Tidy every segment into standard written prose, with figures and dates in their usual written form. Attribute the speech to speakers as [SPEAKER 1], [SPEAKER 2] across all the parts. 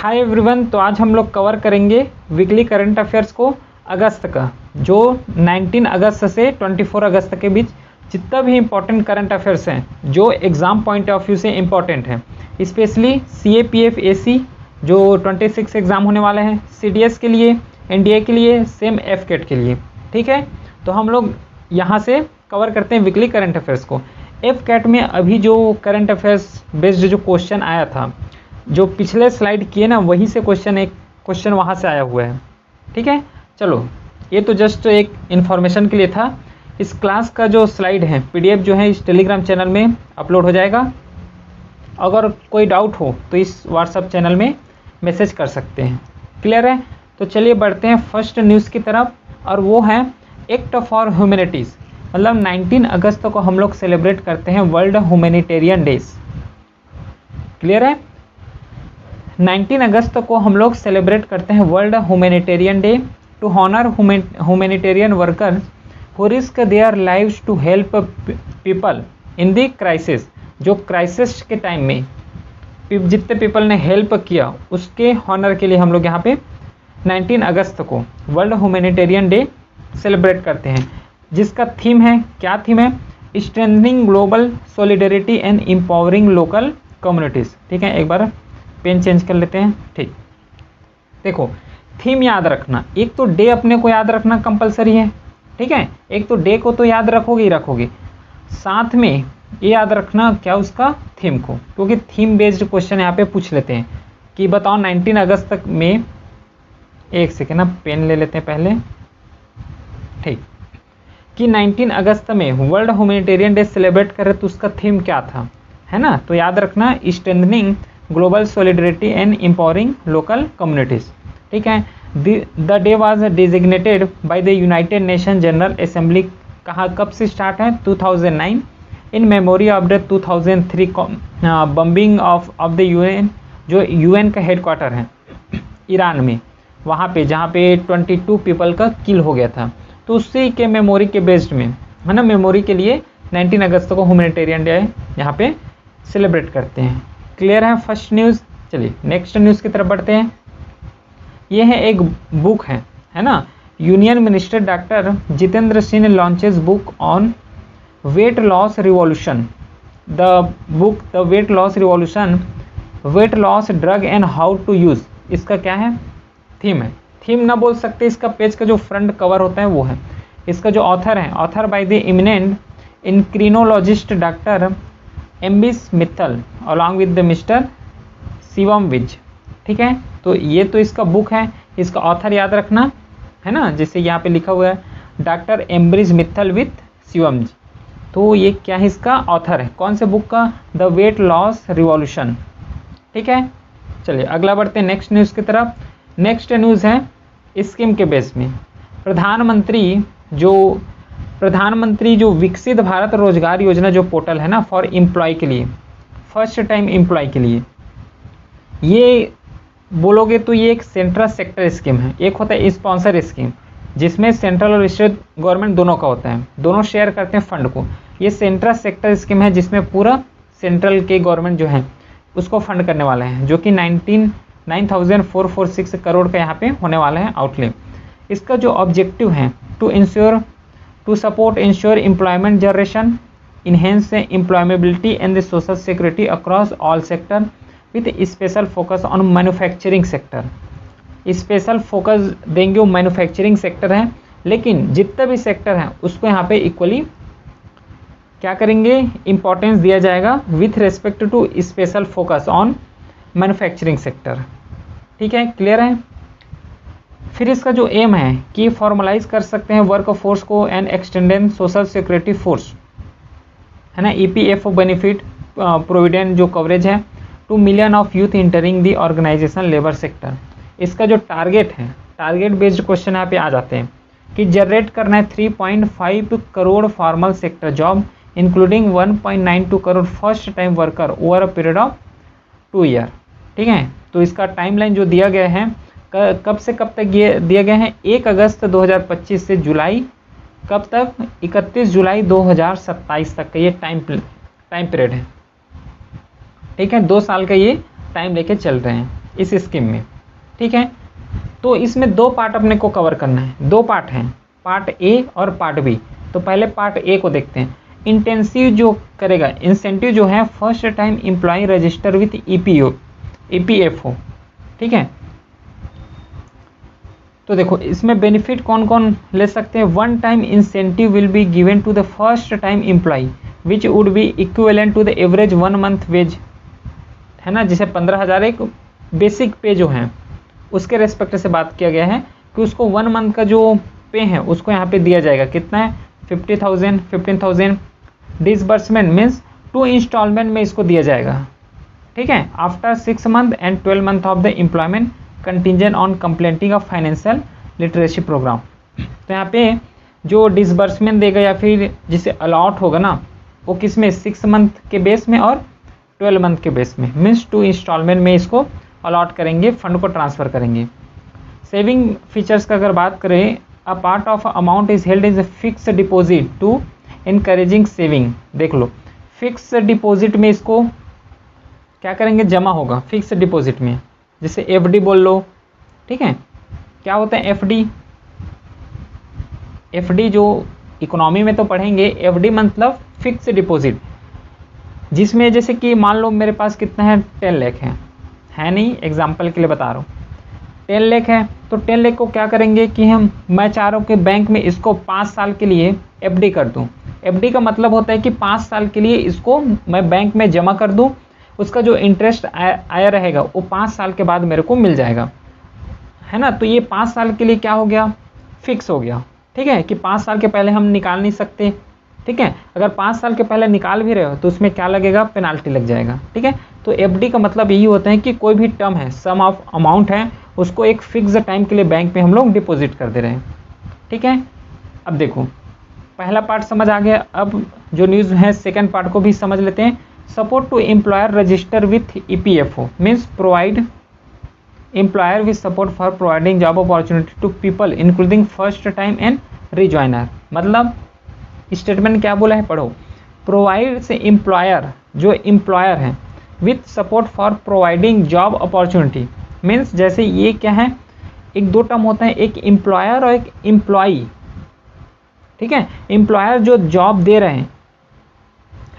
[SPEAKER 1] Hi everyone, तो आज हम लोग कवर करेंगे वीकली करंट अफेयर्स को अगस्त का, जो 19 अगस्त से 24 अगस्त के बीच जितना भी इम्पोर्टेंट करंट अफेयर्स हैं जो एग्ज़ाम पॉइंट ऑफ व्यू से इम्पोर्टेंट हैं, स्पेशली CAPF AC जो 26 एग्ज़ाम होने वाले हैं, CDS के लिए, NDA के लिए, सेम FCAT के लिए। ठीक है, तो हम लोग यहाँ से कवर करते हैं वीकली करंट अफेयर्स को। FCAT में अभी जो करंट अफेयर्स बेस्ड जो क्वेश्चन आया था, जो पिछले स्लाइड किए ना, वही से एक क्वेश्चन वहाँ से आया हुआ है। ठीक है, चलो ये तो जस्ट एक इन्फॉर्मेशन के लिए था। इस क्लास का जो स्लाइड है PDF जो है इस टेलीग्राम चैनल में अपलोड हो जाएगा। अगर कोई डाउट हो तो इस व्हाट्सएप चैनल में मैसेज कर सकते हैं। क्लियर है? तो चलिए बढ़ते हैं फर्स्ट न्यूज़ की तरफ, और वो है एक्ट फॉर ह्यूमैनिटीज़। मतलब 19 अगस्त को हम लोग सेलिब्रेट करते हैं वर्ल्ड ह्यूमैनिटेरियन डेज। क्लियर है? 19 अगस्त को हम लोग सेलिब्रेट करते हैं world humanitarian day to honour humanitarian workers who risk their lives to help people in the crisis. जो क्राइसिस के टाइम में जितने पीपल ने हेल्प किया उसके हॉनर के लिए हम लोग यहाँ पे 19 अगस्त को वर्ल्ड ह्यूमैनिटेरियन डे सेलिब्रेट करते हैं, जिसका थीम है, क्या थीम है? Strengthening global solidarity and empowering local communities. ठीक है, एक बार पेन चेंज कर लेते हैं। ठीक, देखो थीम याद रखना, एक तो डे अपने को याद रखना कंपलसरी है। ठीक है, एक तो डे को तो याद रखोगे ही रखोगे, साथ में ये याद रखना क्या उसका थीम को, क्योंकि थीम बेस्ड क्वेश्चन यहाँ पे पूछ लेते हैं कि बताओ 19 अगस्त तक में, एक सेकेंड ना पेन ले लेते हैं पहले। ठीक, कि 19 अगस्त में वर्ल्ड ह्यूमैनिटेरियन डे सेलिब्रेट करें तो उसका थीम क्या था, है ना? तो याद रखना strengthening global solidarity and empowering local communities. ठीक है, the day was designated by the United Nation General Assembly. कहाँ कब से स्टार्ट है? 2009 in memory of the 2003 bombing of the UN, जो UN का हेडक्वार्टर है ईरान में, वहाँ पे जहाँ पे 22 पीपल का किल हो गया था। तो उसी के मेमोरी के बेस्ड में, है ना, मेमोरी के लिए 19 अगस्त को ह्यूमैनिटेरियन डे यहाँ पे सेलिब्रेट करते हैं। क्लियर है फर्स्ट न्यूज़? चलिए नेक्स्ट न्यूज़ की तरफ बढ़ते हैं। ये है एक बुक है ना, union minister doctor Jitendra Singh launches book on weight loss revolution. The book the weight loss revolution, weight loss drug and how to use. इसका क्या है? थीम है। थीम ना बोल सकते, इसका पेज का जो फ्रंट कवर होता है वो है। इसका जो ऑथर है, author by the eminent endocrinologist doctor Ambrish Mittal along with the mister Shivam Vij. ठीक है, तो ये तो इसका बुक है, इसका ऑथर याद रखना है ना, जैसे यहाँ पे लिखा हुआ है डॉक्टर एम्ब्रिज मित्तल विथ शिवम जी। तो ये क्या है? इसका ऑथर है कौन से बुक का? The weight loss revolution. ठीक है, चलिए अगला बढ़ते हैं नेक्स्ट न्यूज़ की तरफ। नेक्स्ट न्यूज़ है स्कीम के बेस में प्रधानमंत्री जो विकसित भारत रोजगार योजना जो पोर्टल है ना, फॉर एम्प्लॉय के लिए, फर्स्ट टाइम एम्प्लॉय के लिए, ये बोलोगे तो ये एक सेंट्रल सेक्टर स्कीम है। एक होता है स्पॉन्सर स्कीम, जिसमें सेंट्रल और स्टेट गवर्नमेंट दोनों का होता है, दोनों शेयर करते हैं फंड को। ये सेंट्रल सेक्टर स्कीम है जिसमें पूरा सेंट्रल के गवर्नमेंट जो है उसको फंड करने वाले हैं, जो कि 9,446 करोड़ का यहाँ पे होने वाला है आउटले। इसका जो ऑब्जेक्टिव है to support ensure employment generation, enhance employability and the social security across all sector with special focus on manufacturing sector. Special focus देंगे वो मैन्युफैक्चरिंग सेक्टर है, लेकिन जितना भी सेक्टर है उसको यहाँ पे इक्वली क्या करेंगे? इम्पोर्टेंस दिया जाएगा with respect to special focus on manufacturing sector. ठीक है, क्लियर है? फिर इसका जो एम है कि फॉर्मलाइज कर सकते हैं वर्क फोर्स को and extended social security force, है ना, EPF बेनिफिट प्रोविडेंट जो कवरेज है 2 million of youth entering the organisation labour sector. इसका जो टारगेट है, टारगेट बेस्ड क्वेश्चन यहाँ पे आ जाते हैं कि जनरेट करना है 3.5 crore formal sector job including 1.92 crore first time worker over a period of 2 year. ठीक है, तो इसका टाइमलाइन जो दिया गया है, कब से कब तक ये दिया गया है? 1 अगस्त 2025 से जुलाई कब तक? 31 जुलाई 2027 तक का ये टाइम पीरियड है। ठीक है, 2 साल का ये टाइम लेके चल रहे हैं। इस स्कीम में, ठीक है। तो इसमें 2 पार्ट अपने को कवर करना है, 2 पार्ट हैं, पार्ट ए और पार्ट बी। तो पहले पार्ट ए को देखते हैं। इंटेंसिव जो करेगा, इंसेंटिव जो है first time employ register with EPFO, ठीक है। तो देखो इसमें बेनिफिट कौन कौन ले सकते हैं। 1 time incentive will be given to the first time employ which would be equivalent to the average 1 month wage, है ना, जिसे 15,000 एक बेसिक पे जो है उसके रेस्पेक्ट से बात किया गया है कि उसको 1 मंथ का जो पे है उसको यहाँ पे दिया जाएगा। कितना है, 50,000, 15,000। डिसबर्समेंट मीन्स 2 इंस्टॉलमेंट में इसको दिया जाएगा, ठीक है। After 6 month and 12 month of the employment contingent on completing of financial literacy programme. तो यहाँ पे जो डिसबर्समेंट देगा या फिर जिसे अलॉट होगा ना, वो किस में, 6 मंथ के बेस में और 12 मंथ के बेस में, मीन्स 2 इंस्टॉलमेंट में इसको अलॉट करेंगे, फंड को ट्रांसफ़र करेंगे। सेविंग फीचर्स का अगर बात करें, a part of amount is held is fix deposit to encouraging saving. देख लो, फिक्स डिपॉजिट में इसको क्या करेंगे, जमा होगा फिक्स डिपॉजिट में, जैसे एफडी बोल लो, ठीक है। क्या होता है एफडी, एफडी जो इकोनॉमी में तो पढ़ेंगे, एफडी मतलब फिक्स डिपॉजिट, जिसमें जैसे कि मान लो मेरे पास कितना है, 10 लाख है नहीं, एग्जाम्पल के लिए बता रहा हूँ, 10 लाख है। तो 10 लाख को क्या करेंगे कि मैं चाह रहा हूँ कि बैंक में इसको 5 साल के लिए एफडी कर दूँ। एफडी का मतलब होता है कि 5 साल के लिए इसको मैं बैंक में जमा कर दूँ, उसका जो इंटरेस्ट आया रहेगा वो 5 साल के बाद मेरे को मिल जाएगा, है ना। तो ये 5 साल के लिए क्या हो गया, फिक्स हो गया, ठीक है, कि 5 साल के पहले हम निकाल नहीं सकते, ठीक है। अगर 5 साल के पहले निकाल भी रहे हो तो उसमें क्या लगेगा, पेनाल्टी लग जाएगा, ठीक है। तो एफडी का मतलब यही होता है कि कोई भी टर्म है, सम ऑफ अमाउंट है, उसको एक फिक्स टाइम के लिए बैंक में हम लोग डिपॉजिट कर दे रहे हैं, ठीक है। अब देखो पहला पार्ट समझ आ गया, अब जो न्यूज़ है सेकेंड पार्ट को भी समझ लेते हैं। Support to employer register with EPFO means provide employer with support for providing job opportunity to people including first time and rejoiner. मतलब स्टेटमेंट क्या बोला है, पढ़ो। प्रोवाइड से एम्प्लॉयर, जो एम्प्लॉयर है, with support for providing job opportunity means, जैसे ये क्या है, एक 2 टर्म होता है, एक एम्प्लॉयर और एक एम्प्लॉई, ठीक है। एम्प्लॉयर जो जॉब दे रहे हैं,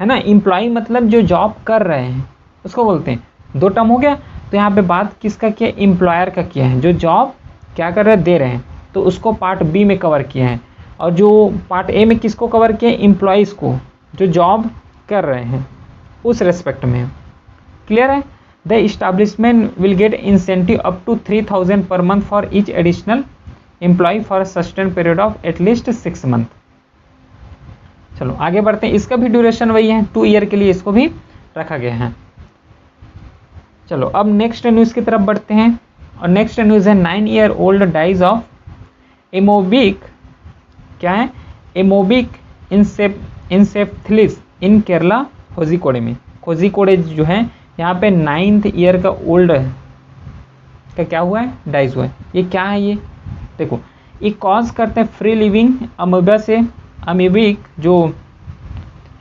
[SPEAKER 1] है ना, एम्प्लॉई मतलब जो जॉब कर रहे हैं उसको बोलते हैं। 2 टर्म हो गया। तो यहाँ पे बात किसका किया, एम्प्लॉयर का किया है, जो जॉब क्या कर रहे हैं, दे रहे हैं, तो उसको पार्ट बी में कवर किया है। और जो पार्ट ए में किसको कवर किया, एम्प्लॉइज़ को, जो जॉब कर रहे हैं उस रेस्पेक्ट में। क्लियर है। The establishment will get incentive up to 3,000 per month for each additional employ for a sustain period of at least 6 month. चलो आगे बढ़ते हैं। इसका भी ड्यूरेशन वही है, 2 ईयर के लिए इसको भी रखा गया है। चलो अब नेक्स्ट न्यूज़ की तरफ बढ़ते हैं, और नेक्स्ट न्यूज़ है 9 year old dies of amoebic. क्या है, amoebic encephalitis in Kerala Kozhikode में। कोझिकोडे जो है यहाँ पे 9th ईयर का ओल्ड का क्या हुआ है, डाइज हुआ है। ये क्या है, ये देखो, ये कॉज करते हैं फ्री लिविंग अमीबा से। अमीबिक जो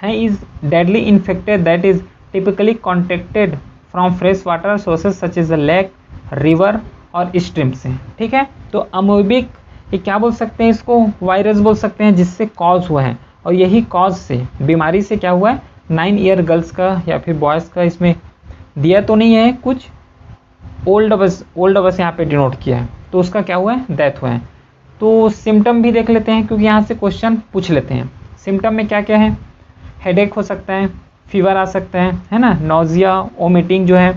[SPEAKER 1] है is deadly infected that is typically contacted from fresh water sources such as a lake, river और स्ट्रीम से, ठीक है। तो अमीबिक ये क्या बोल सकते हैं, इसको वायरस बोल सकते हैं, जिससे कॉज हुआ है, और यही कॉज से, बीमारी से क्या हुआ है, 9 ईयर गर्ल्स का या फिर बॉयज़ का इसमें दिया तो नहीं है कुछ, ओल्ड बस यहाँ पे डिनोट किया है, तो उसका क्या हुआ है, डेथ हुआ है। तो सिम्टम भी देख लेते हैं, क्योंकि यहाँ से क्वेश्चन पूछ लेते हैं। सिम्टम में क्या क्या है, हेडेक हो सकता है, फीवर आ सकता है ना, नोजिया, वोमिटिंग जो है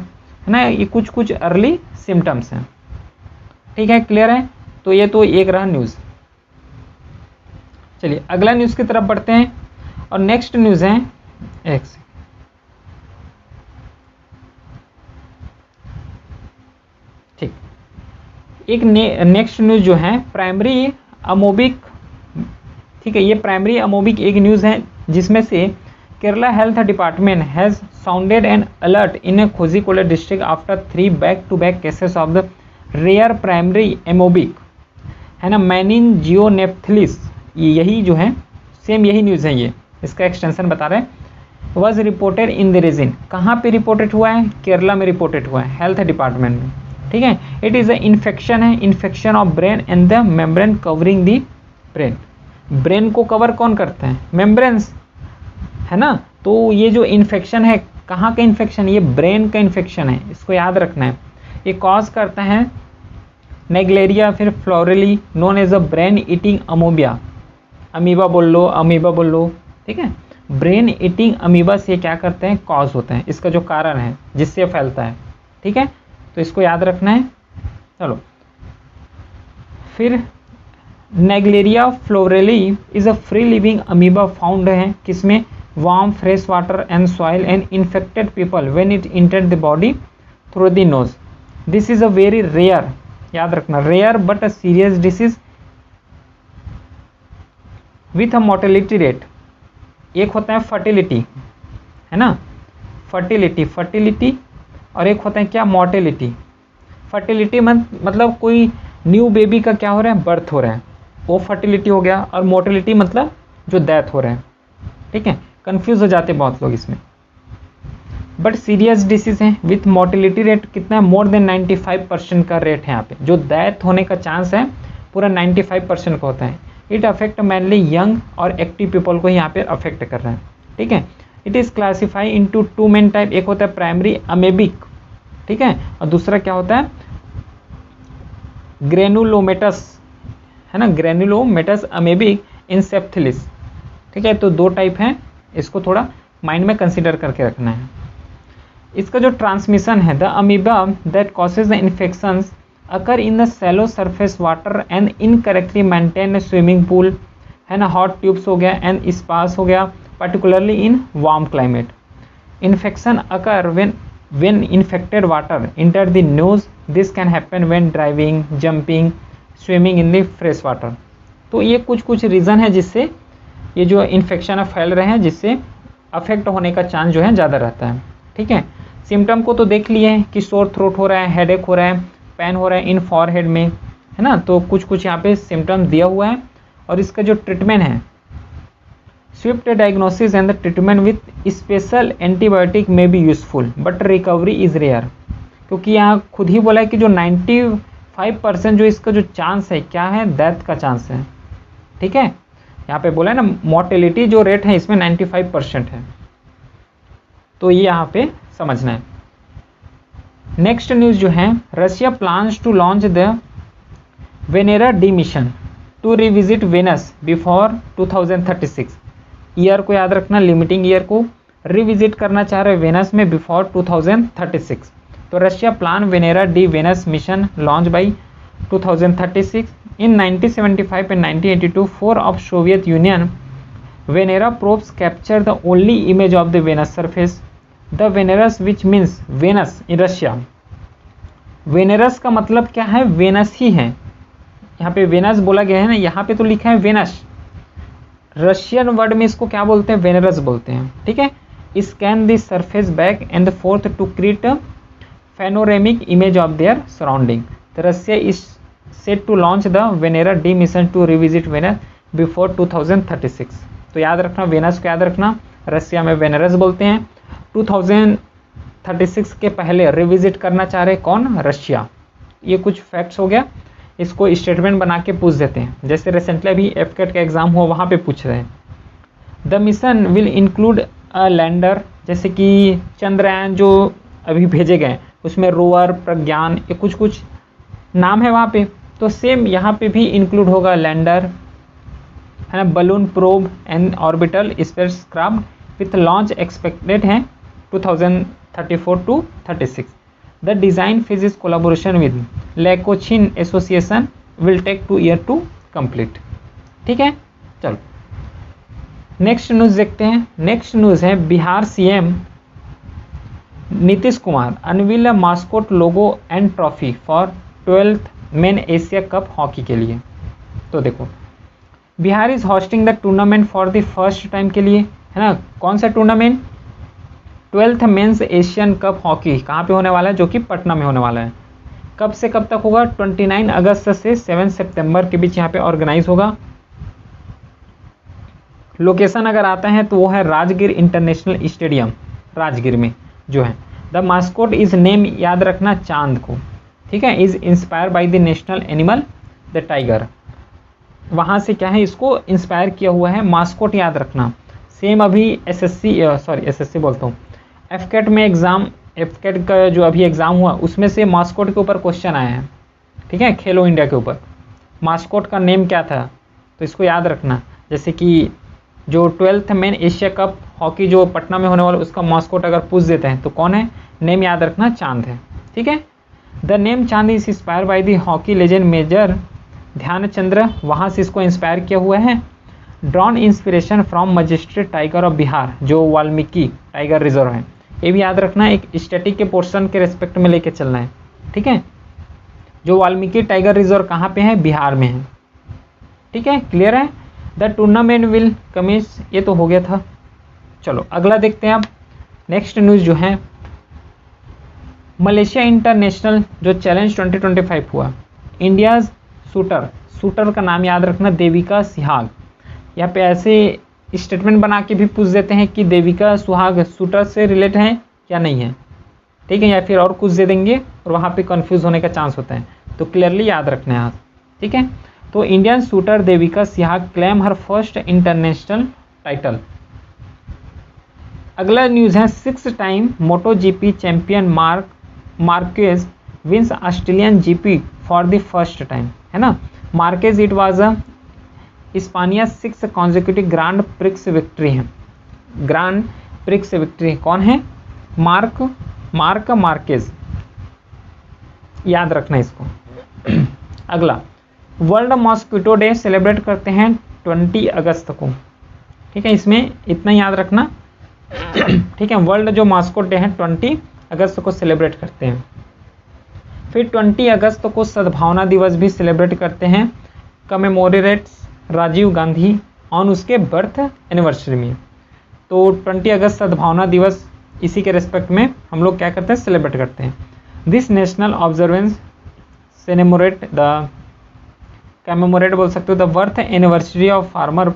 [SPEAKER 1] ना, ये कुछ अर्ली सिम्टम्स हैं, ठीक है। क्लियर है। तो ये तो एक रहा न्यूज़। चलिए अगला न्यूज़ की तरफ बढ़ते हैं, और नेक्स्ट न्यूज़ है ठीक, एक नेक्स्ट न्यूज़ जो है प्राइमरी अमोबिक, ठीक है। ये प्राइमरी अमोबिक एक न्यूज़ है, जिसमें से Kerala health department has sounded an alert in Kozhikode district after 3 बैक-to-back cases of the rare primary amoebic, है ना, मेनिनजियोनेफ्थिलिस। यही जो है सेम यही न्यूज़ है, ये इसका एक्सटेंशन बता रहे हैं। Was reported in the region, कहाँ पे रिपोर्टेड हुआ है, केरला में रिपोर्टेड हुआ है, हेल्थ डिपार्टमेंट में। ठीक है। इट इज़ अ इन्फेक्शन है, infection of brain and the membrane covering the brain. Brain को कवर कौन करते हैं? मेम्ब्रेन्स, है ना। तो ये जो इन्फेक्शन है, कहाँ का इन्फेक्शन? ये ब्रेन का इन्फेक्शन है, इसको याद रखना है। ये कॉज करता है नेग्लेरिया, फिर fowleri known as a brain eating amoeba, amoeba बोल लो, अमीबा बोल लो, ठीक है। ब्रेन ईटिंग अमीबा से क्या करते हैं? कॉज होते हैं, इसका जो कारण है जिससे फैलता है, ठीक है। तो इसको याद रखना है। चलो फिर Naegleria fowleri is a free living amoeba found है किसमें? Warm fresh water and soil and infected people when it enter the body through the nose. This is a very rare, याद रखना, rare but a serious disease with a mortality rate. एक होता है fertility, है ना, fertility, और एक होता है क्या? मॉर्टेलिटी। फर्टिलिटी मतलब कोई न्यू बेबी का क्या हो रहा है? बर्थ हो रहा है, वो फर्टिलिटी हो गया। और मोर्टेलिटी मतलब जो डेथ हो रहा है, ठीक है। कंफ्यूज हो जाते बहुत लोग इसमें। बट सीरियस डिसीज है विथ मोर्टेलिटी रेट कितना है? मोर देन 95% का रेट है यहाँ पे। जो डेथ होने का चांस है पूरा 95% का होता है। इट अफेक्ट मेनली यंग और एक्टिव पीपल को यहाँ पे अफेक्ट कर रहा है, ठीक है। It is classify into two main type. एक होता है प्राइमरी अमेबिक, ठीक है, और दूसरा क्या होता है? ग्रेनुलोमेटस, है ना, ग्रेनुलोमेटस अमेबिक इंसेप्थिलिस, ठीक है। तो दो टाइप हैं, इसको थोड़ा माइंड में कंसिडर करके रखना है। इसका जो ट्रांसमिशन है, the amoeba that causes the infections occur in the shallow surface water and incorrectly maintain swimming pool, है ना, हॉट ट्यूब्स हो गया एंड स्पास हो गया, particularly in warm climate. Infection occur when infected water enter the nose. This can happen when driving, jumping, swimming in the fresh water. तो ये कुछ reason है जिससे ये जो इन्फेक्शन फैल रहे हैं, जिससे अफेक्ट होने का चांस जो है ज़्यादा रहता है, ठीक है। सिम्टम को तो देख लिए हैं कि सोर थ्रोट हो रहा है, हेडेक हो रहा है, पेन हो रहा है इन फॉरहेड में, है ना। तो कुछ यहाँ पे सिम्टम दिया हुआ है। और इसका जो ट्रीटमेंट है, swift diagnosis and the treatment with special antibiotic में be useful but recovery is rare. क्योंकि यहाँ खुद ही बोला है कि जो 95% जो इसका जो चांस है क्या है? डेथ का चांस है, ठीक है। यहाँ पे बोला है ना, मोर्टेलिटी जो रेट है इसमें 95% है, तो ये यहाँ पे समझना है। नेक्स्ट न्यूज़ जो है, Russia plans to launch the Venera D mission to revisit Venus before 2036। Year को याद रखना, लिमिटिंग ईयर को रिविजिट करना चाह रहे वेनस में बिफोर 2036। तो Russia plan Venera D Venus mission launch by 2036। In 1975 and 1982 4 of Soviet Union Venera probes capture the only image of the Venus surface. The Veneras which means Venus in Russia. Veneras का मतलब क्या है? Venus ही है। यहाँ पे Venus बोला गया है ना, यहाँ पे तो लिखा है वेनस। रशियन वर्ड में इसको क्या बोलते हैं? वेनेरस बोलते हैं, ठीक है। Scan the surface back and the forth to create panoramic image of their surrounding. तो Russia is set to launch the Venera D mission to revisit Venus before 2036। तो याद रखना, वेनस को याद रखना, रशिया में वेनेरस बोलते हैं। 2036 के पहले रिविजिट करना चाह रहे कौन? रशिया। ये कुछ फैक्ट्स हो गया, इसको स्टेटमेंट बना के पूछ देते हैं। जैसे रिसेंटली अभी एफकेट का एग्जाम हुआ, वहाँ पे पूछ रहे हैं। The mission will include a lander, जैसे कि चंद्रयान जो अभी भेजे गए उसमें रोवर, प्रज्ञान, ये कुछ नाम है वहाँ पे। तो सेम यहाँ पे भी इंक्लूड होगा लैंडर, है ना, balloon, probe and orbital spacecraft with launch expected है 2034 to 36। The design phase is collaboration with Lacochin Association will take 2 years to complete। ठीक है, चलो नेक्स्ट न्यूज़ देखते हैं। नेक्स्ट न्यूज़ है, Bihar CM Nitish Kumar unveil mascot logo and trophy for 12th men Asia cup hockey के लिए। तो देखो, Bihar is hosting the tournament for the first time के लिए, है ना। कौन सा tournament? 12th men's Asian cup hockey कहाँ पे होने वाला है? जो कि पटना में होने वाला है। कब से कब तक होगा? 29 अगस्त से 7 सितंबर के बीच यहाँ पे ऑर्गेनाइज होगा। लोकेशन अगर आता है तो वो है राजगीर इंटरनेशनल स्टेडियम, राजगीर में जो है। द मास्कोट इज नेम, याद रखना, चांद को, ठीक है, is inspire by the national animal the tiger. वहाँ से क्या है, इसको इंस्पायर किया हुआ है। मास्कोट याद रखना, सेम अभी एसएससी बोलता हूँ, एफकेट में एग्ज़ाम, एफकेट का जो अभी एग्ज़ाम हुआ उसमें से मास्कोट के ऊपर क्वेश्चन आया है। ठीक है, खेलो इंडिया के ऊपर मास्कोट का नेम क्या था, तो इसको याद रखना। जैसे कि जो 12th men Asia cup hockey जो पटना में होने वाला, उसका मास्कोट अगर पूछ देते हैं तो कौन है, नेम याद रखना, चांद है। ठीक है, the name Chand is inspire by the hockey legend major Dhyanchand, वहाँ से इसको इंस्पायर किया हुआ है। Drawn inspiration from magistrate tiger of Bihar, जो वाल्मीकि टाइगर रिजर्व है, ये भी याद रखना, एक स्टैटिक के पोर्शन के रिस्पेक्ट में लेके चलना है। ठीक है, जो वाल्मीकि टाइगर रिजर्व कहाँ पे है, बिहार में है। ठीक है, क्लियर है। द टूर्नामेंट विल कमिंस, ये तो हो गया था। चलो अगला देखते हैं अब। नेक्स्ट न्यूज़ जो है, मलेशिया इंटरनेशनल जो चैलेंज 2025 हुआ, इंडियाज शूटर का नाम याद रखना, देविका सुहाग। यहाँ पे ऐसे स्टेटमेंट बना के भी पूछ देते हैं कि देविका सुहाग शूटर से रिलेट है या नहीं है। ठीक है, या फिर और कुछ दे देंगे और वहाँ पे कंफ्यूज होने का चांस होता है, तो क्लियरली याद रखना है आप। ठीक है, तो Indian shooter Devika Suhag claim her first international title. अगला न्यूज़ है, 6 time Moto GP champion Marquez wins Australian GP for the first time, है ना। Marquez it was a Hispania 6 consecutive grand prix victory है। ग्रांड प्रिक्स विक्ट्री कौन है, mark Marquez, याद रखना इसको। अगला, वर्ल्ड मॉस्किटो डे सेलिब्रेट करते हैं 20 अगस्त को। ठीक है, इसमें इतना याद रखना। ठीक है, वर्ल्ड जो मॉस्किटो डे है 20 अगस्त को सेलिब्रेट करते हैं। फिर 20 अगस्त को सद्भावना दिवस भी सेलिब्रेट करते हैं, कमेमोरेट्स राजीव गांधी ऑन उसके बर्थ एनिवर्सरी में। तो 20 अगस्त सद्भावना दिवस, इसी के रिस्पेक्ट में हम लोग क्या करते हैं, सेलिब्रेट करते हैं। दिस नेशनल ऑब्जर्वेंस कमेमोरेट बोल सकते हो the birth anniversary of former,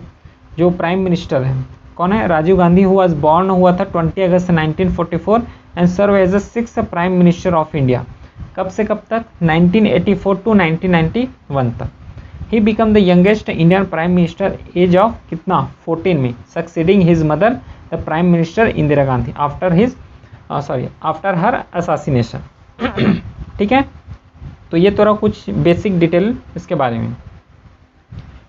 [SPEAKER 1] जो प्राइम मिनिस्टर है कौन है, Rajiv Gandhi, who was born हुआ था 20 August 1944 and serve as the 6th prime minister of India. कब से कब तक, 1984 टू 1991 तक। He become the youngest Indian prime minister age of कितना, 14 में, succeeding his mother the prime minister Indira Gandhi after her assassination. ठीक है, तो ये थोड़ा कुछ बेसिक डिटेल इसके बारे में।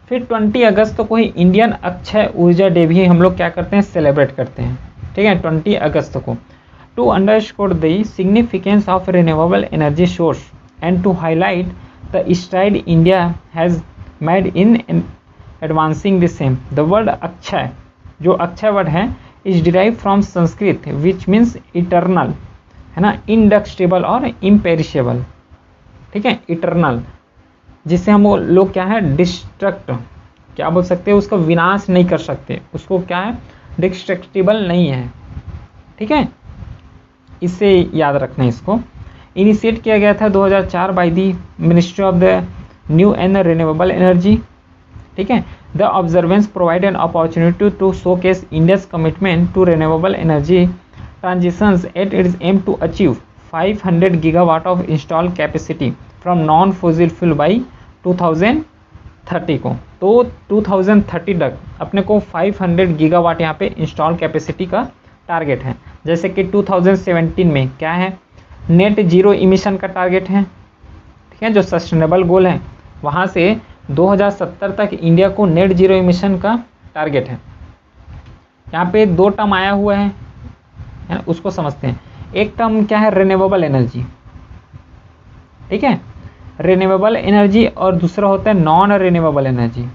[SPEAKER 1] फिर 20 अगस्त को ही इंडियन अक्षय ऊर्जा डे भी हम लोग क्या करते हैं, सेलिब्रेट करते हैं। ठीक है, 20 अगस्त को, to underscore the significance of renewable energy source and to highlight the stride India has made in advancing the same. The word Akshay, जो अक्षय वर्ड है, is derive from Sanskrit which means eternal, है ना, इंडस्ट्रेबल और इम्पेरिशेबल। ठीक है, इटर्नल, जिससे हम लोग क्या है, डिस्ट्रक्ट, क्या बोल सकते हैं, उसका विनाश नहीं कर सकते, उसको क्या है, डिस्ट्रक्टिबल नहीं है। ठीक है, इससे याद रखना है इसको। इनिशिएट किया गया था 2004 by the ministry of the new and renewable energy. ठीक है, the observance provide an opportunity to showcase India's commitment to renewable energy transitions at its aim to achieve 500 gigawatt of install capacity from non fossil fuel by 2030 को। तो 2030 तक अपने को 500 gigawatt यहाँ पे install capacity का टारगेट है। जैसे कि 2017 में क्या है, नेट जीरो इमिशन का टारगेट है। ठीक है, जो सस्टेनेबल गोल है, वहाँ से 2070 तक इंडिया को नेट जीरो इमिशन का टारगेट है। यहाँ पे 2 टर्म आया हुआ है, उसको समझते हैं। एक टर्म क्या है, रिन्यूएबल एनर्जी। ठीक है, रिन्यूएबल एनर्जी, और दूसरा होता है नॉन रिन्यूएबल एनर्जी।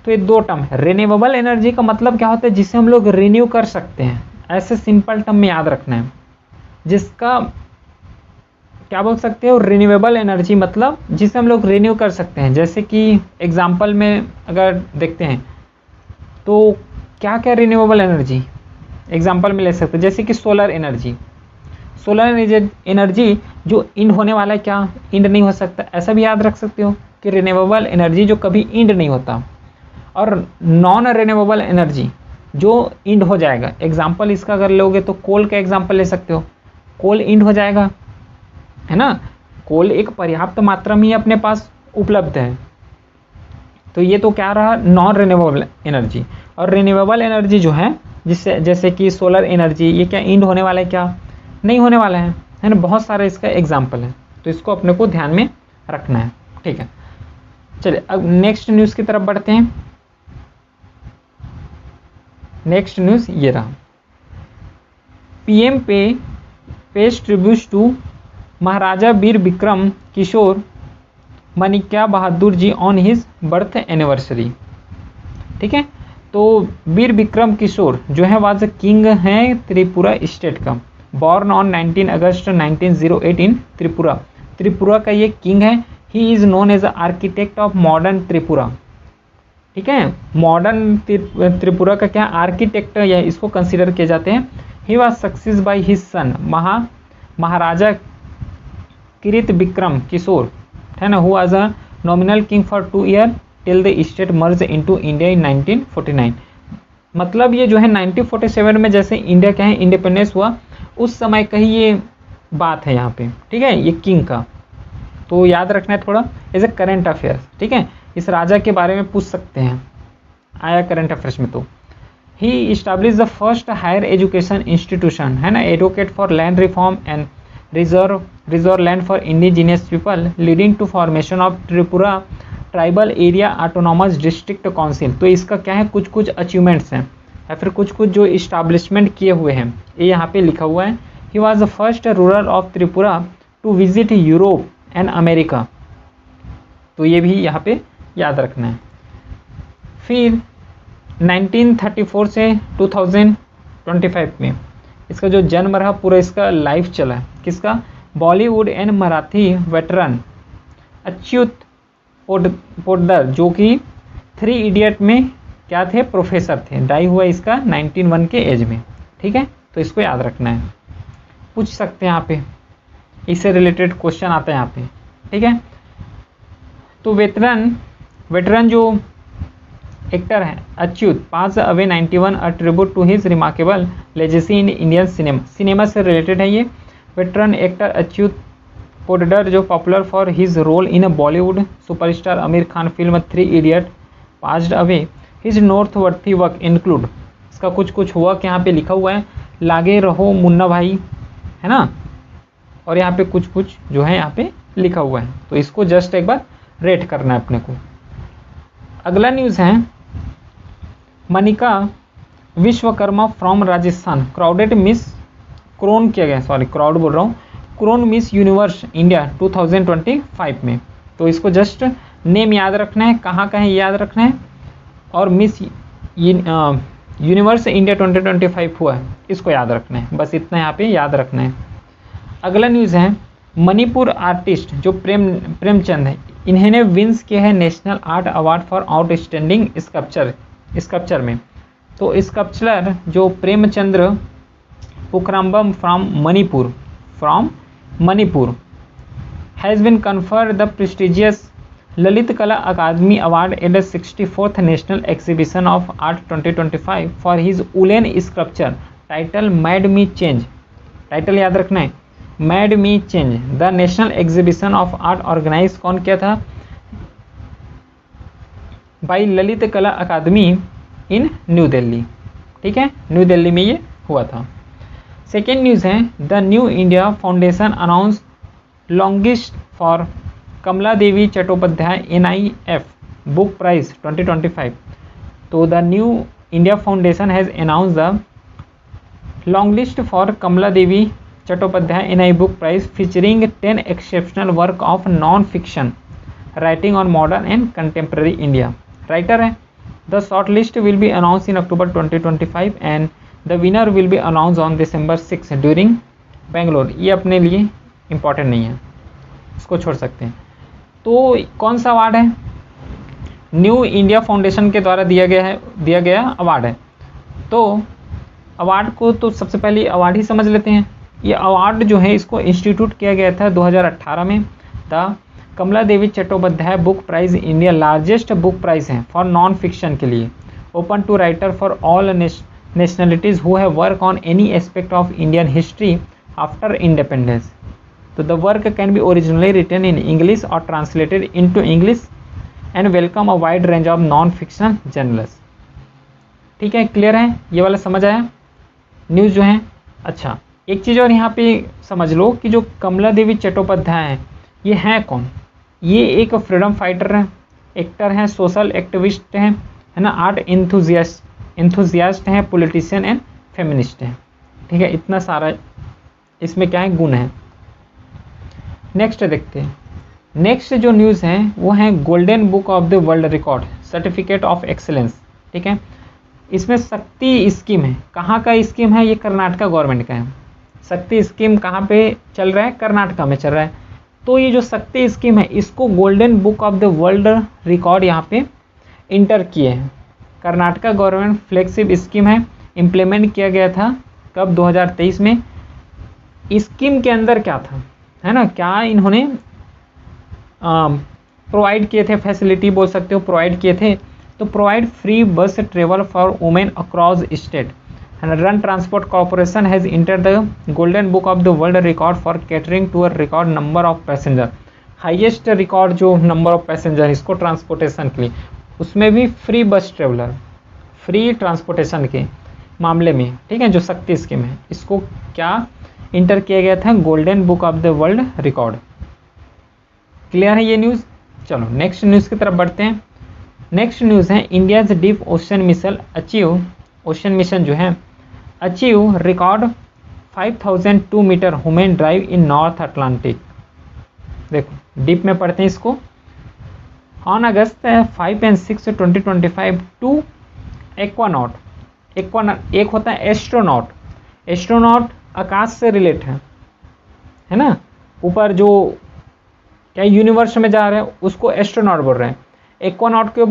[SPEAKER 1] तो ये 2 टर्म है। रिन्यूएबल एनर्जी का मतलब क्या होता है, जिसे हम लोग रिन्यू कर सकते हैं, ऐसे सिंपल टर्म में याद रखना है। जिसका क्या बोल सकते हो, रिन्यूएबल एनर्जी मतलब जिसे हम लोग रिन्यू कर सकते हैं। जैसे कि एग्जांपल में अगर देखते हैं तो क्या क्या रिन्यूएबल एनर्जी एग्जांपल में ले सकते हैं, जैसे कि सोलर एनर्जी। सोलर एनर्जी जो इंड होने वाला है, क्या इंड नहीं हो सकता, ऐसा भी याद रख सकते हो कि रिन्यूएबल एनर्जी जो कभी इंड नहीं होता। और नॉन रिन्यूएबल एनर्जी जो इंड हो जाएगा। एग्जांपल इसका अगर लोगे तो कोल का एग्जांपल ले सकते हो। कोल इंड हो जाएगा, है ना। कोल एक पर्याप्त मात्रा में ही अपने पास उपलब्ध है, तो ये तो क्या रहा, नॉन रिन्यूएबल एनर्जी। और रिन्यूएबल एनर्जी जो है, जिससे जैसे कि सोलर एनर्जी, ये क्या इंड होने वाला है, क्या नहीं होने वाला है ना। बहुत सारे इसका एग्जाम्पल है, तो इसको अपने को ध्यान में रखना है, ठीक है। चलिए अब नेक्स्ट न्यूज़ की तरफ बढ़ते हैं। नेक्स्ट न्यूज़ ये रहा, PM pays tribute to Maharaja Veer Vikram Kishore Manikya Bahadur ji on his birth anniversary, ठीक है। तो वीर विक्रम किशोर जो है वाज किंग हैं त्रिपुरा स्टेट का, born on 19 August 1908 in Tripura. Tripura का ये किंग है। He is known as architect of modern Tripura, ठीक है। मॉडर्न त्रिपुरा का क्या आर्किटेक्ट या इसको कंसिडर किए जाते हैं। He was success by his son Maharaja Kirit Vikram Kishore, है ना, who was a nominal king for 2 year till the state merge into India in 1949। मतलब ये जो है 1947 में जैसे इंडिया क्या है इंडिपेंडेंस हुआ, उस समय का ही ये बात है यहाँ पे, ठीक है, ये किंग का। तो याद रखना है थोड़ा एज ए करेंट अफेयर्स, ठीक है। इस राजा के बारे में पूछ सकते हैं, आया करेंट अफेयर्स में। तो he establish the first higher education institution, है ना, advocate for land reform and reserve land for indigenous people leading to formation of Tripura tribal area autonomous district council. तो इसका क्या है, कुछ कुछ अचीवमेंट्स हैं या फिर कुछ कुछ जो इस्टेब्लिशमेंट किए हुए हैं, ये यहाँ पे लिखा हुआ है। He was the first ruler of Tripura to visit Europe and America, तो ये भी यहाँ पे याद रखना है। फिर 1934 से 2025 में इसका जो जन्म रहा, पूरा इसका लाइफ चला, किसका, बॉलीवुड एंड मराठी वेटरन अच्युत पोद्दार, जो कि 3 इडियट में क्या थे, प्रोफेसर थे। डाई हुआ इसका 1991 के एज में, ठीक है। तो इसको याद रखना है, पूछ सकते हैं यहाँ पे, इससे रिलेटेड क्वेश्चन आता है यहाँ पे, ठीक है। तो वेटरन जो एक्टर हैं Achyut pass away 91 a tribute to his remarkable legacy in Indian cinema से रिलेटेड है ये। वेटरन एक्टर अच्युत पोद्दार जो popular for his role in a Bollywood superstar Aamir Khan film 3 idiot passed away. His noteworthy work include, इसका कुछ कुछ work यहाँ पे लिखा हुआ है, लागे रहो मुन्ना भाई, है ना, और यहाँ पे कुछ कुछ जो है यहाँ पे लिखा हुआ है। तो इसको जस्ट एक बार रेट करना है अपने को। अगला न्यूज़ है, Manika Vishwakarma from Rajasthan crowned miss crown किया गया, सॉरी क्राउड बोल रहा हूँ, क्रोन मिस यूनिवर्स इंडिया 2025 में। तो इसको जस्ट नेम याद रखना है, कहाँ कहाँ याद रखना है, और मिस यूनिवर्स इंडिया 2025 हुआ है, इसको याद रखना है, बस इतना यहाँ पे याद रखना है। अगला न्यूज़ है, मणिपुर आर्टिस्ट जो प्रेमचंद है, इन्होंने विंस किया है national art award for outstanding sculpture में। तो स्कल्पचर जो Premchandra Pukhrambam from Manipur has been conferred the prestigious Lalit Kala Akademi award at the 64th national exhibition of art 2025 for his woollen sculpture title mad me change. Title याद रखना है, mad me change. The national exhibition of art organise कौन किया था, by Lalit Kala academy in new Delhi, ठीक है, new Delhi में ये हुआ था। सेकेंड न्यूज़ है, the New India Foundation announce longlist for Kamala Devi Chattopadhyay NIF book prize 2025। तो the New India Foundation has announce the long list for Kamala Devi Chattopadhyay NIF book prize featuring 10 exceptional work of non fiction writing on modern and contemporary India. Writer है। The short list will be announce in October 2025 and the winner will be announce on December 6 during Bangalore. ये अपने लिए important नहीं है, इसको छोड़ सकते हैं। तो कौन सा अवार्ड है, न्यू इंडिया फाउंडेशन के द्वारा दिया गया अवार्ड है। तो अवार्ड को तो सबसे पहले अवार्ड ही समझ लेते हैं। ये अवार्ड जो है इसको इंस्टीट्यूट किया गया था 2018 में। The Kamala Devi Chattopadhyay book prize India largest book prize है फॉर नॉन फिक्शन के लिए, open to writer for all nationalities who have work on any aspect of Indian history after independence. So the work can be originally written in English or translated into English and welcome a wide range of non-fiction journals. ठीक है, clear है, ये वाला समझ आया news जो है। अच्छा, एक चीज़ और यहाँ पे समझ लो कि जो कमला देवी चट्टोपाध्याय हैं, ये हैं कौन? ये एक फ्रीडम फाइटर हैं, एक्टर हैं, सोशल एक्टिविस्ट हैं, है ना, आर्ट एंथुजियास्ट हैं, पॉलिटिशियन एंड फेमिनिस्ट हैं। ठीक है, इतना सारा इसमें क्या है, गुण है। नेक्स्ट देखते हैं। नेक्स्ट जो न्यूज़ है वो है golden book of the world record certificate of excellence. ठीक है, इसमें शक्ति स्कीम है। कहाँ का स्कीम है? ये कर्नाटका गवर्नमेंट का है। शक्ति स्कीम कहाँ पे चल रहा है? कर्नाटका में चल रहा है। तो ये जो शक्ति स्कीम है, इसको golden book of the world record यहाँ पे इंटर किए हैं। कर्नाटका गवर्नमेंट फ्लैगशिप स्कीम है, इम्प्लीमेंट किया गया था कब? 2023 में। स्कीम के अंदर क्या था, है ना, क्या इन्होंने प्रोवाइड किए थे, फैसिलिटी बोल सकते हो, प्रोवाइड किए थे। तो प्रोवाइड फ्री बस travel for women across state and Run Transport Corporation has entered the Golden Book of the World Record for catering to a record number of passenger. Highest record जो number of passenger इसको transportation के लिए, उसमें भी free बस traveller, free transportation के मामले में। ठीक है, जो शक्ति स्कीम है, इसको क्या इंटर किया गया था? Golden book of the world record. Clear है ये न्यूज़? चलो नेक्स्ट न्यूज़ की तरफ बढ़ते हैं। नेक्स्ट न्यूज़ है India's deep ocean mission achieve, ocean mission जो है achieve record 5002 metre human drive in north Atlantic. देखो डीप में पढ़ते हैं इसको। On August 5 and 6 2025 two aquanaut, एक होता है एस्ट्रोनॉट, एस्ट्रोनॉट आकाश से रिलेट है ना, ऊपर जो क्या यूनिवर्स में जा रहे हैं उसको एस्ट्रोनॉट बोल रहे हैं। एक्वानॉट के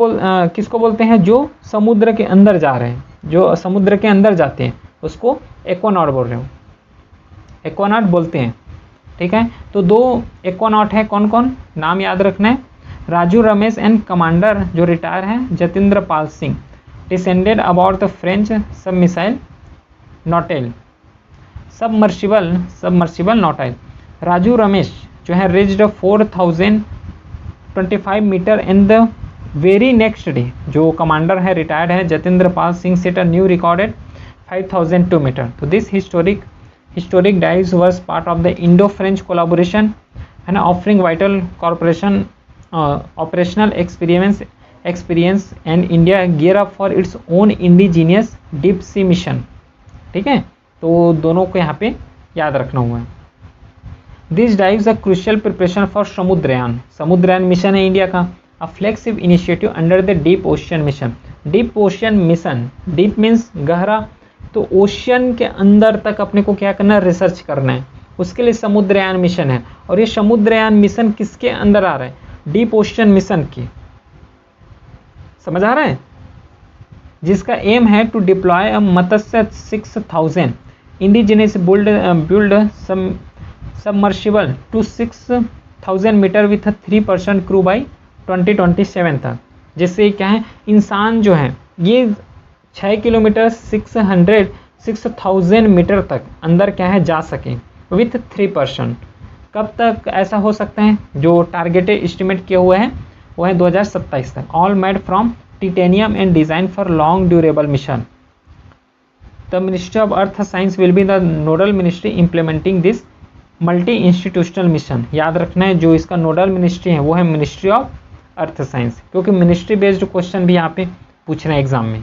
[SPEAKER 1] किसको बोलते हैं? जो समुद्र के अंदर जा रहे हैं, जो समुद्र के अंदर जाते हैं उसको एक्वानॉट बोल रहे हो, एक्वानॉट बोलते हैं। ठीक है, तो दो एक्वानॉट है, कौन कौन? नाम याद रखना है, राजू रमेश एंड कमांडर जो रिटायर हैं Jatendra Pal Singh, descended about the French sub missile Nautile, submersible Nautile. Raju Ramesh जो है raised 4025 metre in the very next day. जो कमांडर है रिटायर्ड है Jatendra Pal Singh set a new recorded 5002 metre. तो this historic dives was part of the Indo-French collaboration and offering vital cooperation, operational experience and India gear up for its own indigenous deep sea mission। ठीक है, तो दोनों को यहाँ पे याद रखना हुआ है। These dives are crucial preparation for Samudrayaan mission है इंडिया का, a flagship initiative under the deep ocean mission। deep ocean mission, deep means गहरा, तो ओशियन के अंदर तक अपने को क्या करना है? रिसर्च करना है, उसके लिए समुद्रयान मिशन है। और ये समुद्रयान मिशन किसके अंदर आ रहा है? डीप ओशियन मिशन की, समझ आ रहा है? जिसका एम है to deploy a Matsya 6000 indigenous build submersible to 6000 metre with 3% crew by 2027 तक। जिससे क्या है, इंसान जो है ये 6 किलोमीटर 6000 मीटर तक अंदर क्या है जा सके विथ 3%। कब तक ऐसा हो सकता है? जो टारगेटेड एस्टिमेट किया हुआ है वो है 2027 तक। All made from titanium and design for long durable mission. The ministry of earth science will be the nodal ministry implementing this multi institutional mission. याद रखना है, जो इसका नोडल मिनिस्ट्री है वो है मिनिस्ट्री ऑफ अर्थ साइंस, क्योंकि ministry based question भी यहाँ पे पूछ रहे हैं एग्जाम में।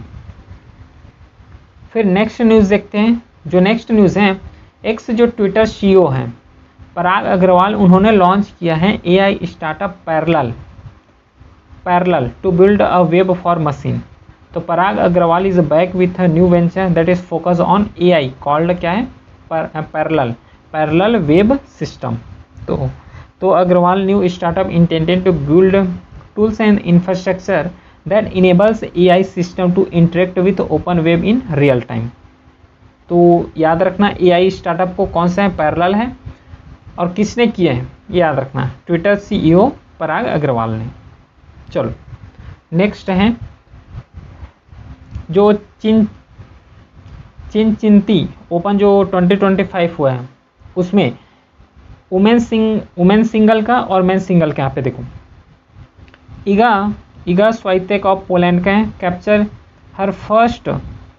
[SPEAKER 1] फिर नेक्स्ट न्यूज़ देखते हैं। जो नेक्स्ट न्यूज़ है, एक्स जो ट्विटर सीईओ हैं पराग अग्रवाल, उन्होंने लॉन्च किया है AI startup Parallel to build a web for machine. तो Parag Agrawal is back with a new venture that is focus on AI called क्या है? Parallel Web system. तो Agrawal new startup intended to build tools and infrastructure that enables AI system to interact with open web in real time। तो याद रखना AI startup को कौन सा है? पैरेलल है। और किसने किया है ये याद रखना, ट्विटर CEO पराग अग्रवाल ने। चलो नेक्स्ट है जो चिंती ओपन जो 2025 हुआ है, उसमें वुमेन सिंगल का और मेन सिंगल का यहाँ पे देखो, इगा स्वाइतेक ऑफ पोलैंड का है, capture her first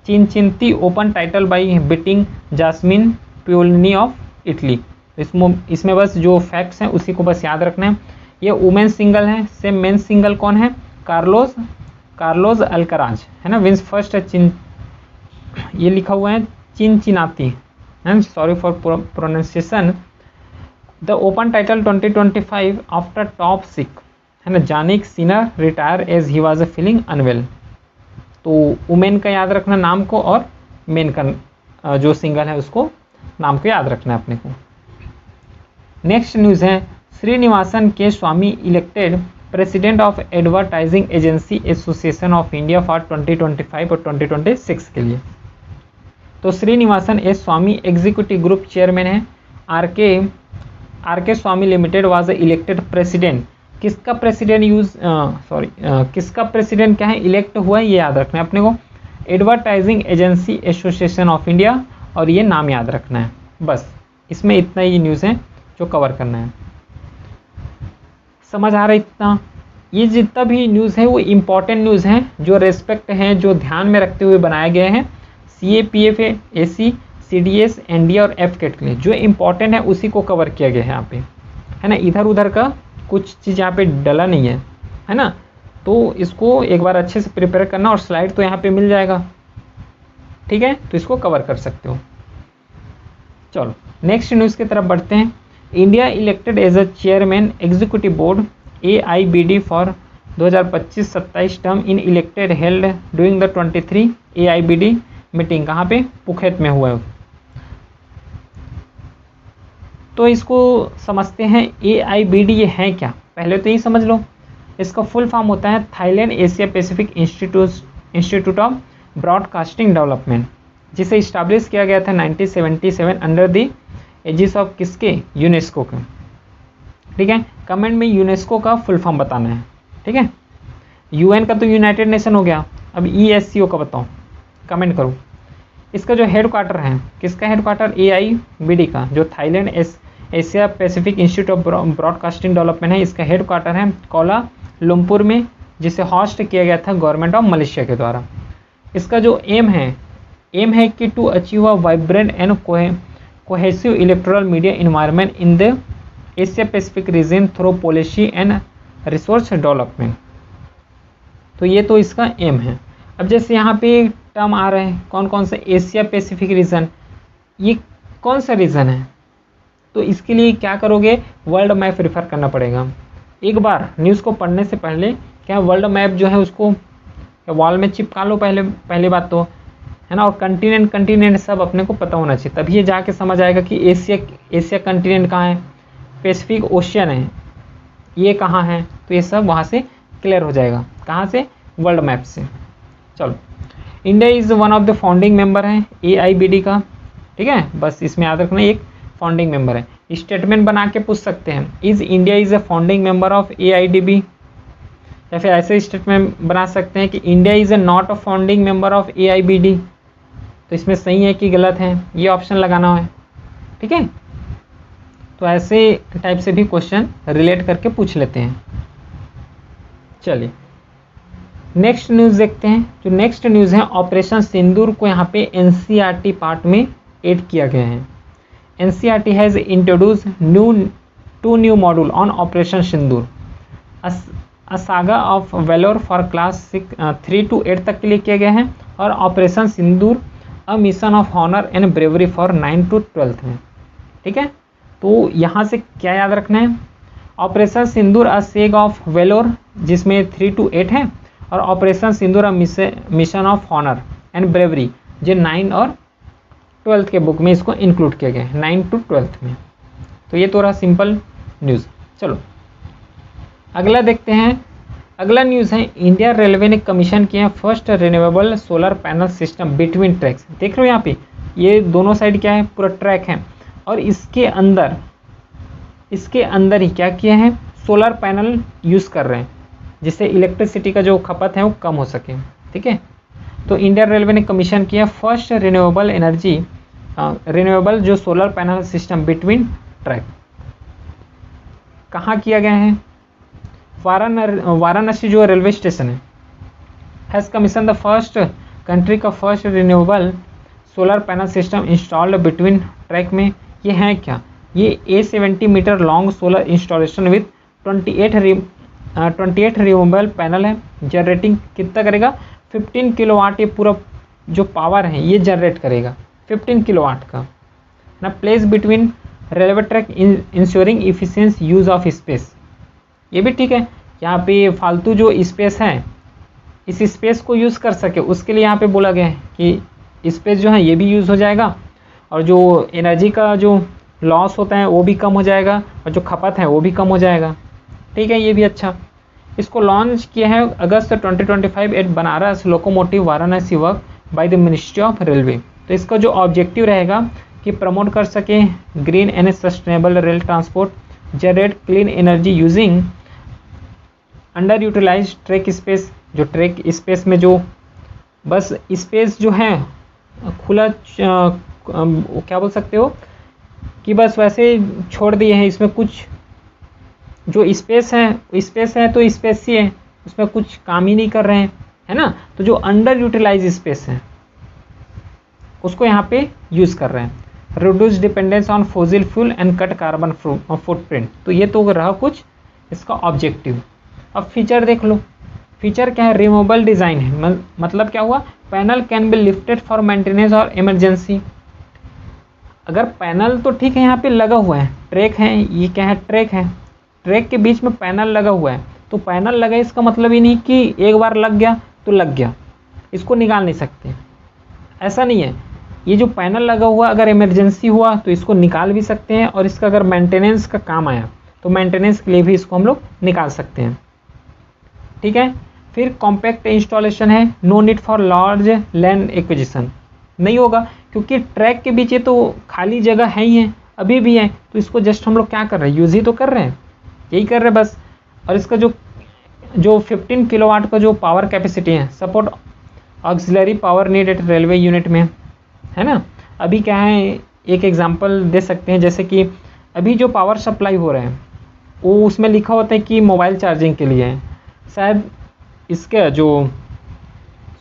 [SPEAKER 1] Cincinnati Open title by beating Jasmine Paolini of Italy. इसमें बस जो फैक्ट्स हैं उसी को बस याद रखना है। ये वुमेन सिंगल है। सेम मेन सिंगल कौन है? कार्लोस अल्कराज है ना, विंस फर्स्ट ये लिखा हुआ है Cincinnati, sorry for pronunciation. The Open title 2025 after top seed है ना, Jannik Sinner retire as he was feeling unwell. तो वुमेन का याद रखना नाम को, और मेन का जो सिंगल है उसको नाम को याद रखना है अपने को। नेक्स्ट न्यूज़ है Srinivasan K Swamy elected president of advertising agency association of India for 2025 और 2026 के लिए। तो Srinivasan S Swamy executive group chairman है। R K Swamy limited was elected president. किसका प्रेसिडेंट किसका प्रेसिडेंट क्या है, इलेक्ट हुआ है, ये याद रखना है अपने को। Advertising agency association of India, और ये नाम याद रखना है बस। इसमें इतना ही न्यूज़ है जो कवर करना है। समझ आ रहा है इतना? ये जितना भी न्यूज़ है वो इम्पॉर्टेंट न्यूज़ हैं, जो रेस्पेक्ट हैं, जो ध्यान में रखते हुए बनाए गए हैं CA PF AC CDS NDA और FCAT के लिए। जो इम्पॉर्टेंट है उसी को कवर किया गया है यहाँ पे, है ना। इधर उधर का कुछ चीज़ यहाँ पे डला नहीं है ना। तो इसको एक बार अच्छे से प्रिपेयर करना, और स्लाइड तो यहाँ पे मिल जाएगा, ठीक है, तो इसको कवर कर सकते हो। चलो नेक्स्ट न्यूज़ की तरफ बढ़ते हैं। India elected as a chairman executive board AIBD for 2025-27 term in elected held doing the 23 AIBD meeting. कहाँ पे? पुखेत में हुआ है। तो इसको समझते हैं AIBD ये है क्या, पहले तो ये समझ लो। इसका फुल फॉर्म होता है Thailand Asia Pacific institute of broadcasting development, जिसे इस्टेब्लिश किया गया था 1977 अंडर द एजिस ऑफ किसके? यूनेस्को के, ठीक है। कमेंट में यूनेस्को का फुल फॉर्म बताना है, ठीक है। UN का तो यूनाइटेड नेशन हो गया, अब ESCO का बताओ, कमेंट करो। इसका जो हेड क्वार्टर है, किसका हेड क्वार्टर? AIBD का, जो Thailand Asia Pacific institute of broadcasting development है, इसका हेड क्वार्टर है कोला लुम्पुर में, जिसे होस्ट किया गया था गवर्नमेंट ऑफ मलेशिया के द्वारा। इसका जो एम है कि to achieve a vibrant and cohesive electoral media environment in the Asia Pacific region through policy and resource development. तो ये तो इसका एम है। अब जैसे यहाँ पे टर्म आ रहे हैं कौन कौन से? एशिया पैसिफिक रीजन, ये कौन सा रीजन है? तो इसके लिए क्या करोगे? वर्ल्ड मैप रेफर करना पड़ेगा। एक बार न्यूज़ को पढ़ने से पहले क्या वर्ल्ड मैप जो है उसको वॉल में चिपका लो, पहले बात तो, है ना। और कंटिनेंट सब अपने को पता होना चाहिए, तभी ये जाके समझ आएगा कि एशिया कंटिनेंट कहाँ है, पैसिफिक ओशियन है ये कहाँ है, तो ये सब वहाँ से क्लियर हो जाएगा। कहाँ से? वर्ल्ड मैप से। चलो, India is one of the founding member है AIBD का, ठीक है, बस इसमें याद रखना एक फाउंडिंग मेंबर है। स्टेटमेंट बना के पूछ सकते हैं, is India is a founding member of AIDB, या फिर ऐसे स्टेटमेंट बना सकते हैं कि India is a not a founding member of AIBD। तो इसमें सही है कि गलत है, ये ऑप्शन लगाना है, ठीक है। तो ऐसे टाइप से भी क्वेश्चन रिलेट करके पूछ लेते हैं। चलिए नेक्स्ट न्यूज़ देखते हैं। जो नेक्स्ट न्यूज़ है, ऑपरेशन सिंदूर को यहाँ पे NCERT पार्ट में ऐड किया गया है। NCERT has introduce two new module on operation Sindoor, a saga of valour for class 3 to 8 तक के लिए किया गया है, और operation Sindoor a mission of honour and bravery for 9 to 12 में, ठीक है। तो यहाँ से क्या याद रखना है? Operation Sindoor a saga of valour, जिसमें 3 to 8 है, और operation Sindoor mission of honour and bravery जो 9 और 12 के बुक में इसको इंक्लूड किया गया है, 9 to 12 में। तो ये तो रहा सिंपल न्यूज़। चलो अगला देखते हैं। अगला न्यूज़ है, इंडिया रेलवे ने कमीशन किया first renewable solar panel system between tracks. देख रहे हो यहाँ पे, ये दोनों साइड क्या है? पूरा ट्रैक है, और इसके अंदर ही क्या किया है? सोलर पैनल यूज़ कर रहे हैं, जिससे इलेक्ट्रिसिटी का जो खपत है वो कम हो सके, ठीक है। तो इंडियन रेलवे ने कमीशन किया फर्स्ट रिन्यूएबल एनर्जी रिन्यूएबल जो solar panel system between track कहाँ किया गया है? वाराणसी जो रेलवे स्टेशन है, has commission the first country का first renewable solar panel system installed between track में। ये है क्या? ये A70 metre long solar installation with 28 renewable panel है। जनरेटिंग कितना करेगा? 15 किलोवाट। ये पूरा जो पावर है ये जनरेट करेगा 15 किलोवाट का ना। Place between railway track ensuring efficient use of space. ये भी ठीक है, यहाँ पे फालतू जो स्पेस है इस स्पेस को यूज़ कर सके उसके लिए यहाँ पे बोला गया है कि स्पेस जो है ये भी यूज़ हो जाएगा और जो एनर्जी का जो लॉस होता है वो भी कम हो जाएगा और जो खपत है वो भी कम हो जाएगा। ठीक है, ये भी अच्छा। इसको लॉन्च किया है August 2025 at Banaras locomotive Varanasi work by the ministry of railway. तो इसका जो ऑब्जेक्टिव रहेगा कि प्रमोट कर सके green and sustainable rail transport, generate clean energy using under utilise track space. जो ट्रैक स्पेस में जो बस स्पेस जो है खुला क्या बोल सकते हो कि बस वैसे छोड़ दिए हैं, इसमें कुछ जो स्पेस है तो स्पेस ही है, उसमें कुछ काम ही नहीं कर रहे हैं, है ना। तो जो अंडर यूटिलाइज स्पेस है उसको यहाँ पे यूज़ कर रहे हैं। Reduce dependence on fossil fuel and cut carbon footprint. तो ये तो रहा कुछ इसका ऑब्जेक्टिव। अब फीचर देख लो। फीचर क्या है? रिमूवेबल डिज़ाइन है। मतलब क्या हुआ? Panel can be lifted for maintenance और इमरजेंसी। अगर पैनल तो ठीक है यहाँ पे लगा हुआ है, ट्रैक है, ये क्या है? ट्रैक है, ट्रैक के बीच में पैनल लगा हुआ है। तो पैनल लगा इसका मतलब ही नहीं कि एक बार लग गया तो लग गया, इसको निकाल नहीं सकते, ऐसा नहीं है। ये जो पैनल लगा हुआ अगर इमरजेंसी हुआ तो इसको निकाल भी सकते हैं और इसका अगर मेंटेनेंस का काम आया तो मेंटेनेंस के लिए भी इसको हम लोग निकाल सकते हैं। ठीक है। फिर कॉम्पैक्ट इंस्टॉलेशन है, no need for large land acquisition. नहीं होगा क्योंकि ट्रैक के बीच ये तो खाली जगह है ही है, अभी भी है, तो इसको जस्ट हम लोग क्या कर रहे हैं? यूज़ ही तो कर रहे हैं, यही कर रहे हैं बस। और इसका जो 15 किलोवाट का जो पावर कैपेसिटी है, support auxiliary power need eight railway unit में, है ना। अभी क्या है, एक एग्जांपल दे सकते हैं, जैसे कि अभी जो पावर सप्लाई हो रहा है वो उसमें लिखा होता है कि मोबाइल चार्जिंग के लिए है। शायद इसके जो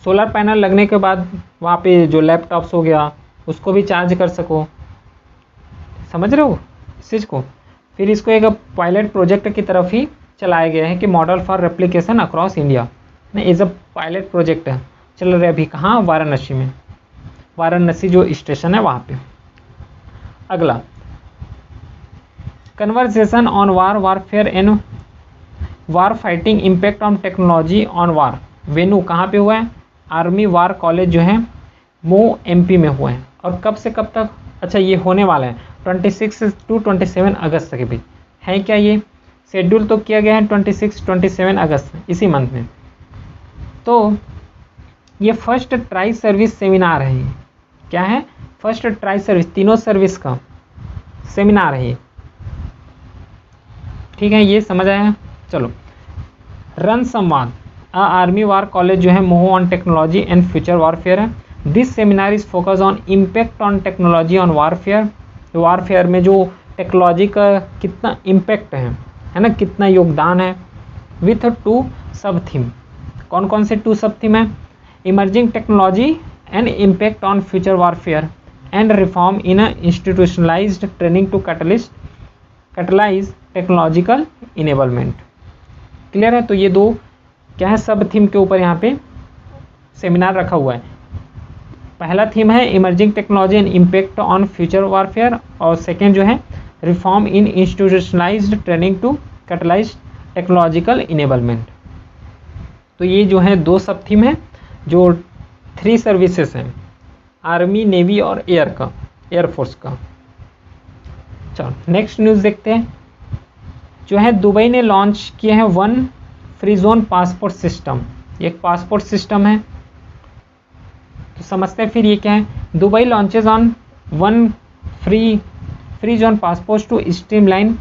[SPEAKER 1] सोलर पैनल लगने के बाद वहाँ पे जो लैपटॉप्स हो गया उसको भी चार्ज कर सको, समझ रहे हो इस चीज़ को। फिर इसको एक पायलट प्रोजेक्ट की तरफ ही चलाया गया है कि model for replication across India में एज अ पायलट प्रोजेक्ट है, चल रहा है अभी। कहाँ? वाराणसी में, वाराणसी जो स्टेशन है वहाँ पे। अगला conversation on warfare and war fighting impact on technology on war. Venue कहाँ पे हुआ है? आर्मी वार कॉलेज जो है मऊ MP में हुआ है। और कब से कब तक? अच्छा, ये होने वाला है 26 to 27 अगस्त के बीच है। क्या ये शेड्यूल तो किया गया है 26-27 अगस्त इसी मंथ में। तो ये फर्स्ट ट्राई सर्विस सेमिनार है। क्या है? फर्स्ट ट्राई सर्विस, तीनों सर्विस का सेमिनार है ये। ठीक है, ये समझ आया। चलो, रन संवाद आर्मी वार कॉलेज जो है Mhow on technology and future warfare है। This seminar is focus on impact on technology on warfare. Warfare में जो टेक्नोलॉजी का कितना इम्पैक्ट है ना, कितना योगदान है, विथ 2 सब थीम। कौन कौन से 2 सब थीम है? Emerging technology and impact on future warfare and reform in a institutionalised training to catalyse technological enablement. Clear है। तो ये 2 क्या है, सब थीम के ऊपर यहाँ पे सेमिनार रखा हुआ है। पहला थीम है emerging technology and impact on future warfare और सेकेंड जो है reform in institutionalised training to catalyse technological enablement. तो ये जो है 2 सब थीम है, जो 3 सर्विसेज हैं, आर्मी, नेवी और एयरफोर्स का। चलो नेक्स्ट न्यूज़ देखते हैं। जो है दुबई ने लॉन्च किए हैं 1 फ्री जोन पासपोर्ट सिस्टम। एक पासपोर्ट सिस्टम है, तो समझते हैं फिर ये क्या है। Dubai launches on 1 free zone passport to streamline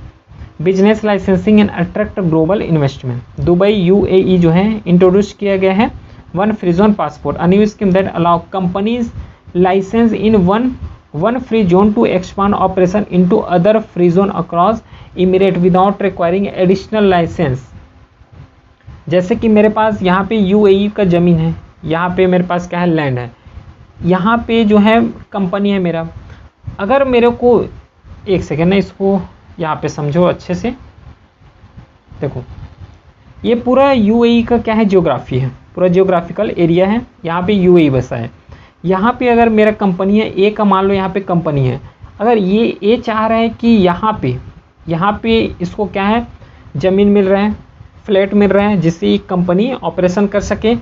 [SPEAKER 1] business licensing and attract global investment. Dubai UAE जो है इंट्रोड्यूस किया गया है 1 free zone passport, a new scheme that allow companies licence in 1 one free zone to expand operation into other free zone across emirate without requiring additional licence. जैसे कि मेरे पास यहाँ पे यूएई का ज़मीन है, यहाँ पे मेरे पास क्या है, लैंड है, यहाँ पे जो है कंपनी है मेरा। अगर मेरे को, एक सेकेंड ना, इसको यहाँ पे समझो अच्छे से। देखो ये पूरा यूएई का क्या है, ज्योग्राफी है, पूरा जियोग्राफिकल एरिया है, यहाँ पे यूएई बसा है। यहाँ पे अगर मेरा कंपनी है ए का, मान लो यहाँ पे कंपनी है, अगर ये ए चाह रहा है कि यहाँ पे इसको क्या है, ज़मीन मिल रहा है, फ्लैट मिल रहा है, जिससे कंपनी ऑपरेशन कर सके,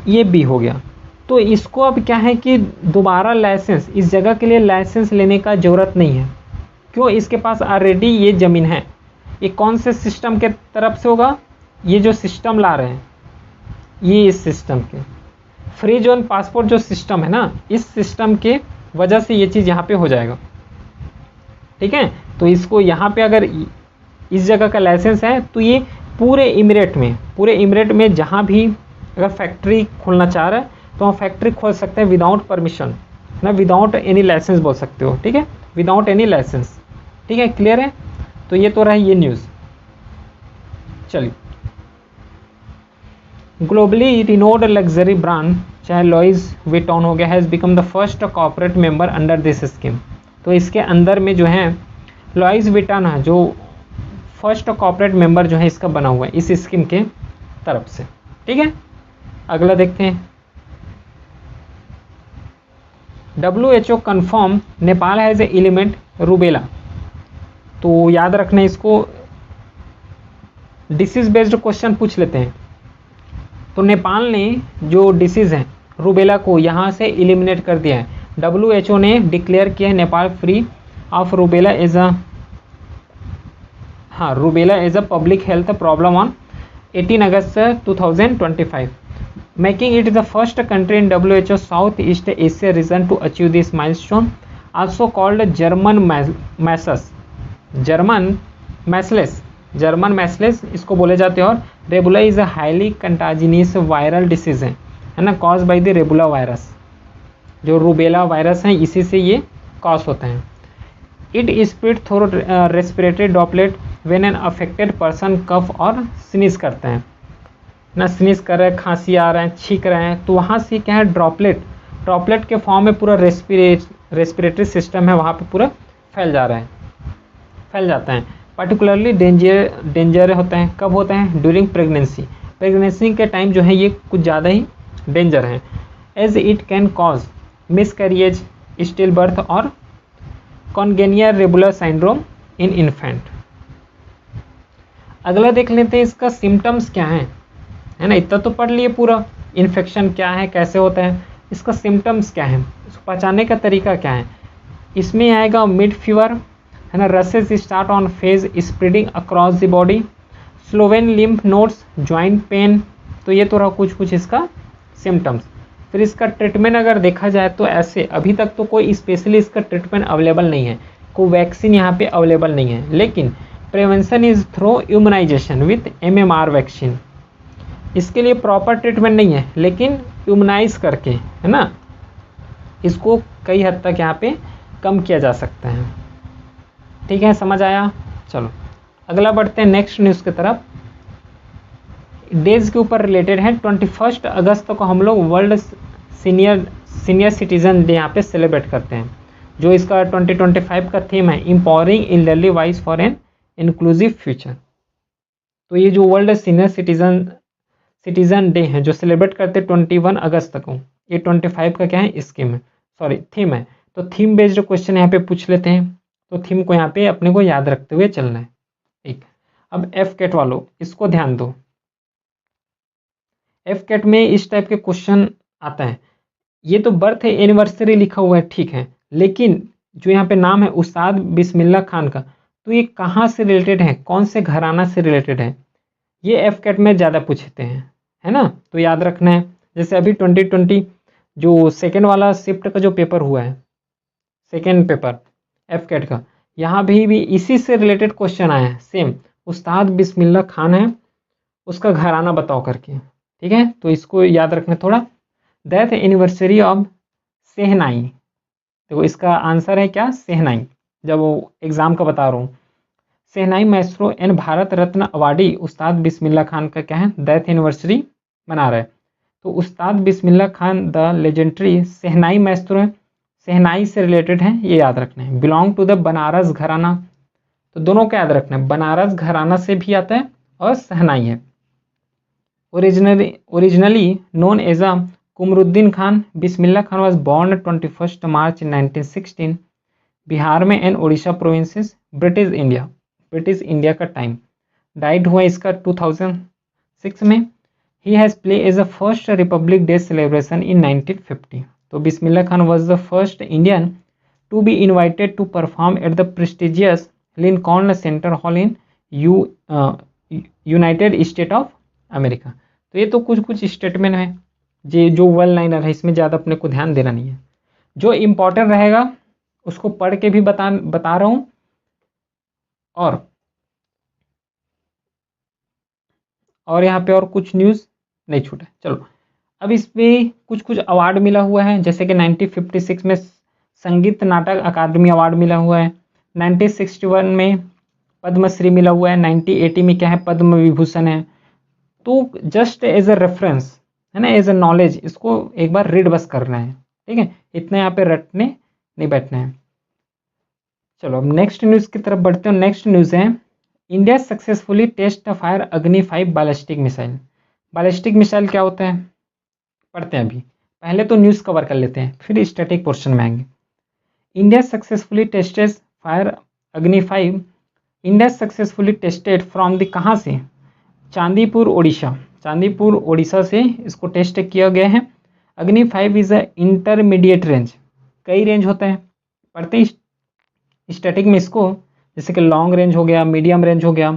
[SPEAKER 1] ये बी हो गया। तो इसको अब क्या है कि दोबारा लाइसेंस, इस जगह के लिए लाइसेंस लेने का ज़रूरत नहीं है। क्यों? इसके पास ऑलरेडी ये ज़मीन है। ये कौन से सिस्टम के तरफ से होगा? ये जो सिस्टम ला रहे हैं, ये इस सिस्टम के फ्री जोन पासपोर्ट जो सिस्टम है ना, इस सिस्टम के वजह से ये चीज़ यहाँ पे हो जाएगा। ठीक है, तो इसको यहाँ पे अगर इस जगह का लाइसेंस है तो ये पूरे इमिरेट में जहाँ भी अगर फैक्ट्री खोलना चाह रहा है तो वहाँ फैक्ट्री खोल सकते हैं विदाउट परमिशन ना, विदाउट एनी लाइसेंस बोल सकते हो। ठीक है, विदाउट एनी लाइसेंस। ठीक है, क्लियर है? तो ये तो रहा ये न्यूज़। चलिए, ग्लोबली रिनोड लग्जरी ब्रांड चाहे लॉइस विटॉन हो गया, has become the first corporate member under this scheme. तो इसके अंदर में जो है लॉइस विटॉन है जो फर्स्ट कॉर्पोरेट मेंबर जो है इसका बना हुआ है इस स्कीम के तरफ से। ठीक है, अगला देखते हैं। WHO confirm Nepal has a element rubella. तो याद रखना इसको, डिसीज़ बेस्ड क्वेश्चन पूछ लेते हैं। तो नेपाल ने जो डिसीज़ है रूबेला को यहाँ से एलिमिनेट कर दिया है। WHO ने डिक्लेयर किया है Nepal free of rubella as a public health problem on 18 August 2025, making it the first country in WHO South East Asia region to achieve this milestone, also called German measles इसको बोले जाते हैं। और rubella is a highly contagious viral disease है ना, cause by the rubella virus. जो rubella virus है इसी से ये कॉज होते हैं। It spread through respiratory droplet when an affected person cough और स्नीज करते हैं ना, स्नीज कर रहे हैं, खांसी आ रहे हैं, छींक रहे हैं, तो वहाँ से क्या है, ड्रॉपलेट के फॉर्म में पूरा रेस्पिरेटरी सिस्टम है वहाँ पे पूरा फैल जाता है। पर्टिकुलरली डेंजर होते हैं, कब होते हैं? ड्यूरिंग प्रेगनेंसी के टाइम जो है ये कुछ ज़्यादा ही डेंजर है। As it can cause miscarriage, still birth और कॉन्गेनियल रेबुलर सिंड्रोम इन इन्फेंट। अगला देख लेते हैं इसका सिम्टम्स क्या है ना। इतना तो पढ़ लिए पूरा, इन्फेक्शन क्या है, कैसे होता है, इसका सिम्टम्स क्या है, इसको पहचानने का तरीका क्या है। इसमें आएगा मिड फीवर है ना, रसेस start on phase spreading across the body, Slovene lymph nodes, joint pain. तो ये तो रहा कुछ इसका सिम्टम्स। फिर इसका ट्रीटमेंट अगर देखा जाए तो ऐसे अभी तक तो कोई स्पेशली इसका ट्रीटमेंट अवेलेबल नहीं है, कोई वैक्सीन यहाँ पे अवेलेबल नहीं है, लेकिन prevention is through immunisation with MMR vaccine. इसके लिए प्रॉपर ट्रीटमेंट नहीं है, लेकिन इम्यूनाइज करके है ना इसको कई हद तक यहाँ पे कम किया जा सकता है। ठीक है, समझ आया? चलो अगला बढ़ते हैं नेक्स्ट न्यूज़ की तरफ। डेज के ऊपर रिलेटेड है। 21 अगस्त को हम लोग वर्ल्ड सीनियर सिटीजन डे यहाँ पे सेलिब्रेट करते हैं। जो इसका 2025 का थीम है empowering elderly voice for an inclusive future. तो ये जो वर्ल्ड सीनियर सिटीजन डे है जो सेलिब्रेट करते हैं 21 अगस्त को, ये 25 का क्या है, स्कीम है, थीम है। तो थीम बेस्ड क्वेश्चन यहाँ पे पूछ लेते हैं। तो थीम को यहाँ पे अपने को याद रखते हुए चलना है। ठीक, अब एफ कैट वालों इसको ध्यान दो। एफ कैट में इस टाइप के क्वेश्चन आता है। ये तो बर्थ एनिवर्सरी लिखा हुआ है, ठीक है, लेकिन जो यहाँ पे नाम है उस्ताद बिस्मिल्लाह खान का, तो ये कहाँ से रिलेटेड है, कौन से घराना से रिलेटेड है, ये एफ कैट में ज़्यादा पूछते हैं, है ना। तो याद रखना है। जैसे अभी 2020 जो सेकेंड वाला शिफ्ट का जो पेपर हुआ है, सेकेंड पेपर एफ कैट का, यहाँ भी इसी से रिलेटेड क्वेश्चन आया है सेम। उस्ताद बिस्मिल्लाह खान है, उसका घराना बताओ करके। ठीक है, तो इसको याद रखना थोड़ा। डेथ एनिवर्सरी ऑफ सेहनाई, देखो इसका आंसर है क्या, सेहनाई। जब वो एग्ज़ाम का बता रहा हूँ, shehnai maestro and Bharat Ratna awardee Ustad Bismillah Khan का क्या है, डेथ एनिवर्सरी मना रहा है। तो उस्ताद Bismillah Khan the legendary सेहनाई maestro है, सेहनाई से रिलेटेड है, ये याद रखना है। बिलोंग टू द बनारस घराना, तो दोनों को याद रखना है, बनारस घराना से भी आता है और सेहनाई है। Originally known as a Qamruddin Khan, Bismillah Khan was born 21 March 1916 Bihar में and Orissa provinces, British India का टाइम। डाइड हुआ इसका 2006 में। He has play as a first republic day celebration in 1950। तो Bismillah Khan was the first Indian to be invited to perform at the prestigious Lincoln centre hall in United State of America. तो ये तो कुछ statement है जो one liner है, इसमें ज़्यादा अपने को ध्यान देना नहीं है। जो इम्पोर्टेंट रहेगा उसको पढ़ के भी बता रहा हूँ, और यहाँ पे और कुछ न्यूज़ नहीं छूटा। चलो अब इस पर कुछ अवार्ड मिला हुआ है, जैसे कि 1956 में संगीत नाटक अकादमी अवार्ड मिला हुआ है, 1961 में पद्मश्री मिला हुआ है, 1980 में क्या है, पद्म विभूषण है। तो जस्ट एज अ रेफरेंस है ना, एज अ नॉलेज, इसको एक बार रीड बस करना है, ठीक है, इतना यहाँ पे रटने नहीं बैठना है। चलो अब नेक्स्ट न्यूज़ की तरफ बढ़ते हैं। नेक्स्ट न्यूज़ है, इंडिया सक्सेसफुली टेस्ट फायर अग्नि 5 बैलिस्टिक मिसाइल। बैलिस्टिक मिसाइल क्या होता है पढ़ते हैं अभी, पहले तो न्यूज़ कवर कर लेते हैं फिर स्टैटिक पोर्शन में आएंगे। इंडिया सक्सेसफुली टेस्टेड फायर अग्नि 5, India successfully tested from the कहाँ से, चांदीपुर उड़ीसा से इसको टेस्ट किया गया है। अग्नि 5 इज़ अ इंटरमीडिएट रेंज, कई रेंज होता है पढ़ते हैं स्टैटिक में इसको, जैसे कि लॉन्ग रेंज हो गया, मीडियम रेंज हो गया।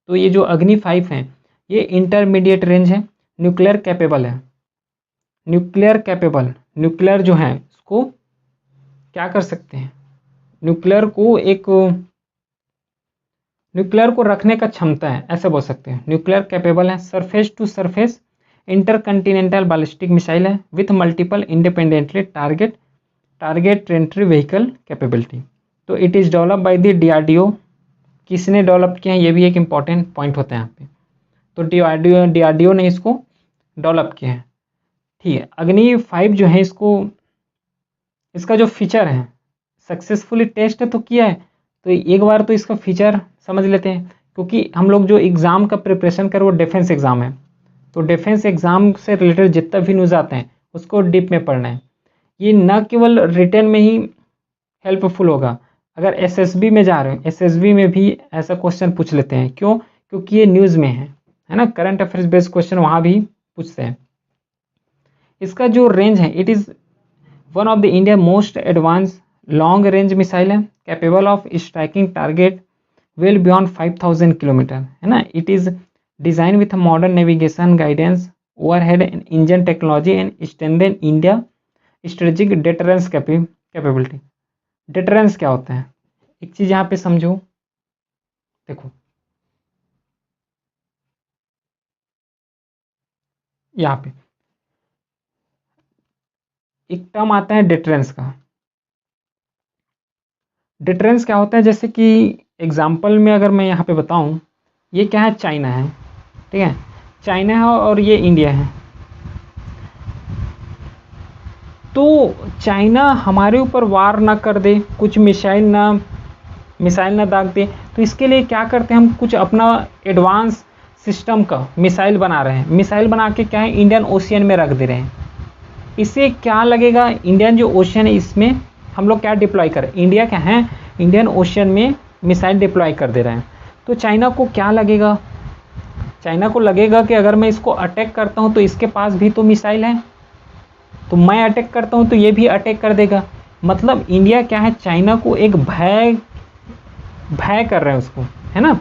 [SPEAKER 1] तो ये जो अग्नि 5 है ये इंटरमीडिएट रेंज है, न्यूक्लियर कैपेबल है। न्यूक्लियर जो है उसको क्या कर सकते हैं, न्यूक्लियर को रखने का क्षमता है, ऐसे बोल सकते हैं। न्यूक्लियर कैपेबल है, surface to surface intercontinental ballistic missile है with multiple independently target entry vehicle capability. तो it is develop by the DRDO। किसने डेवलप किया है, ये भी एक इम्पॉर्टेंट पॉइंट होता है यहाँ पे। तो DRDO ने इसको डेवलप किया है, ठीक है। अग्नि 5 जो है इसका जो फीचर है, सक्सेसफुली टेस्ट तो किया है, तो एक बार तो इसका फीचर समझ लेते हैं, क्योंकि हम लोग जो एग्ज़ाम का प्रिपरेशन कर वो डिफेंस एग्ज़ाम है, तो डिफेंस एग्ज़ाम से रिलेटेड जितना भी न्यूज़ आते हैं उसको डीप में पढ़ना है। ये न केवल रिटर्न में ही हेल्पफुल होगा, अगर SSB में जा रहे हैं, SSB में भी ऐसा क्वेश्चन पूछ लेते हैं। क्यों, क्योंकि ये न्यूज़ में है ना, करंट अफेयर्स बेस्ड क्वेश्चन वहाँ भी पूछते हैं। इसका जो रेंज है, it is one of the India most advance long range missile है, capable of striking target well beyond 5000 kilometre, है ना। It is design with modern navigation guidance, overhead engine technology and strengthen India strategic deterrence capability. Deterrence क्या होता है, एक चीज़ यहाँ पे समझो, देखो यहाँ पे एक टर्म आता है डिटरेंस का। डिटरेंस क्या होता है, जैसे कि एग्जाम्पल में अगर मैं यहाँ पे बताऊँ, ये क्या है, चाइना है, ठीक है, चाइना है और ये इंडिया है। तो चाइना हमारे ऊपर वार ना कर दे, कुछ मिसाइल ना दाग दे, तो इसके लिए क्या करते हैं हम, कुछ अपना एडवांस सिस्टम का मिसाइल बना रहे हैं। मिसाइल बना के क्या है, इंडियन ओशियन में रख दे रहे हैं। इससे क्या लगेगा, इंडियन जो ओशियन है इसमें हम लोग क्या डिप्लॉय करें, इंडिया क्या है, इंडियन ओशियन में मिसाइल डिप्लॉय कर दे रहे हैं। तो चाइना को क्या लगेगा, चाइना को लगेगा कि अगर मैं इसको अटैक करता हूँ तो इसके पास भी तो मिसाइल है, तो मैं अटैक करता हूँ तो ये भी अटैक कर देगा। मतलब इंडिया क्या है, चाइना को एक भय कर रहे हैं उसको, है ना,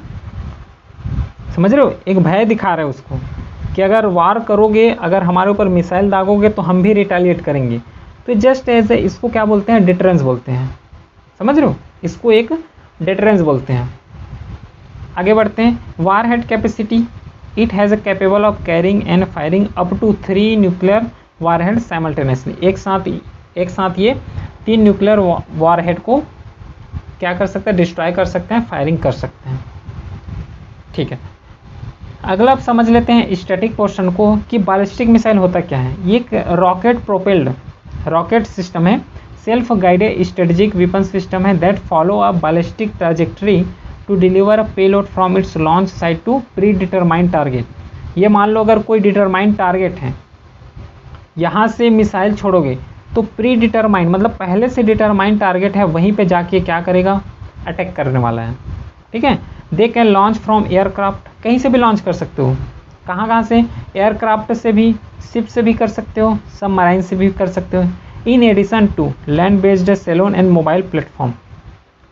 [SPEAKER 1] समझ रहे हो, एक भय दिखा रहे हैं उसको कि अगर वार करोगे, अगर हमारे ऊपर मिसाइल दागोगे तो हम भी रिटेलिएट करेंगे। तो जस्ट एज इसको क्या बोलते हैं, डिटरेंस बोलते हैं, समझ रहे हो, इसको एक डिटरेंस बोलते हैं। आगे बढ़ते हैं। Warhead capacity, it has a capable of carrying and firing up to 3 nuclear warhead simultaneously. एक साथ ये 3 न्यूक्लियर वॉरहेड को क्या कर सकते हैं, डिस्ट्रॉय कर सकते हैं, फायरिंग कर सकते हैं। ठीक है, अगला आप समझ लेते हैं स्टैटिक पोर्शन को कि बैलिस्टिक मिसाइल होता क्या है। ये एक रॉकेट प्रोपेल्ड रॉकेट सिस्टम है, self guided strategic weapon system है that follow a ballistic trajectory to deliver a payload from its launch site to predetermined target. ये मान लो अगर कोई डिटरमाइंड टारगेट है, यहाँ से मिसाइल छोड़ोगे तो प्री डिटरमाइंड मतलब पहले से डिटरमाइंड टारगेट है, वहीं पे जाके क्या करेगा, अटैक करने वाला है। ठीक है, they can launch from aircraft, कहीं से भी लॉन्च कर सकते हो। कहाँ से, एयरक्राफ्ट से भी, शिप से भी कर सकते हो, सबमराइन से भी कर सकते हो, in addition to land based salon and mobile platform.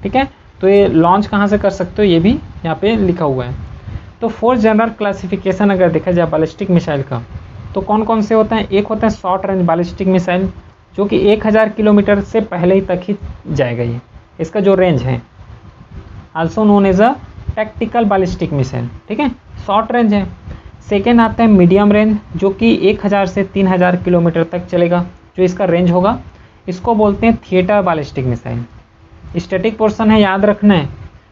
[SPEAKER 1] ठीक है, तो ये लॉन्च कहाँ से कर सकते हो ये भी यहाँ पे लिखा हुआ है। तो 4 जनरल क्लासिफिकेशन अगर देखा जाए बैलिस्टिक मिसाइल का, तो कौन कौन से होते हैं। एक होता है शॉर्ट रेंज बैलिस्टिक मिसाइल, जो कि 1000 किलोमीटर से पहले ही तक ही जाएगा ये, इसका जो रेंज है। Also known as a tactical ballistic missile. ठीक है, शॉर्ट रेंज है। सेकेंड आता है मीडियम रेंज, जो कि 1000 से 3000 किलोमीटर तक चलेगा, जो इसका रेंज होगा। इसको बोलते हैं theatre ballistic missile. Static portion है, याद रखना है,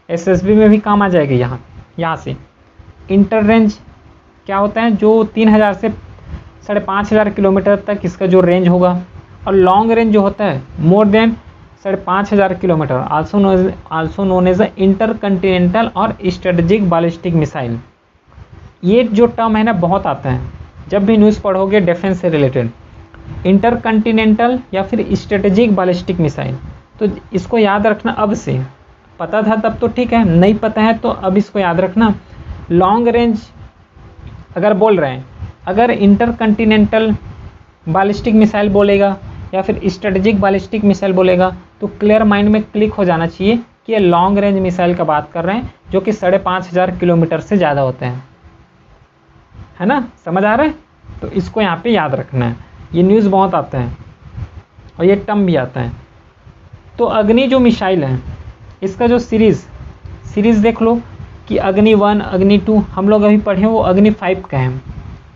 [SPEAKER 1] एसएसबी में भी काम आ जाएगी यहाँ से। इंटर रेंज क्या होता है, जो 3000 से 5500 किलोमीटर तक इसका जो रेंज होगा। और लॉन्ग रेंज जो होता है more than 5500 kilometre, also known as a intercontinental और स्ट्रेटेजिक बैलिस्टिक मिसाइल। ये जो टर्म है ना बहुत आता है, जब भी न्यूज़ पढ़ोगे डिफेंस से रिलेटेड, इंटरकंटिनेंटल या फिर स्ट्रेटेजिक बैलिस्टिक मिसाइल। तो इसको याद रखना, अब से पता था तब तो ठीक है, नहीं पता है तो अब इसको याद रखना। लॉन्ग रेंज अगर बोल रहे हैं, अगर इंटरकंटिनेंटल बैलिस्टिक मिसाइल बोलेगा या फिर स्ट्रेटेजिक बैलिस्टिक मिसाइल बोलेगा, तो क्लियर माइंड में क्लिक हो जाना चाहिए कि ये लॉन्ग रेंज मिसाइल का बात कर रहे हैं, जो कि 5500 किलोमीटर से ज़्यादा होते हैं। है ना, समझ आ रहा है। तो इसको यहाँ पे याद रखना है, ये न्यूज़ बहुत आता है और ये टर्म भी आता है। तो अग्नि जो मिसाइल है, इसका जो सीरीज़ देख लो कि अग्नि 1, अग्नि 2, हम लोग अभी पढ़े वो अग्नि 5 का है।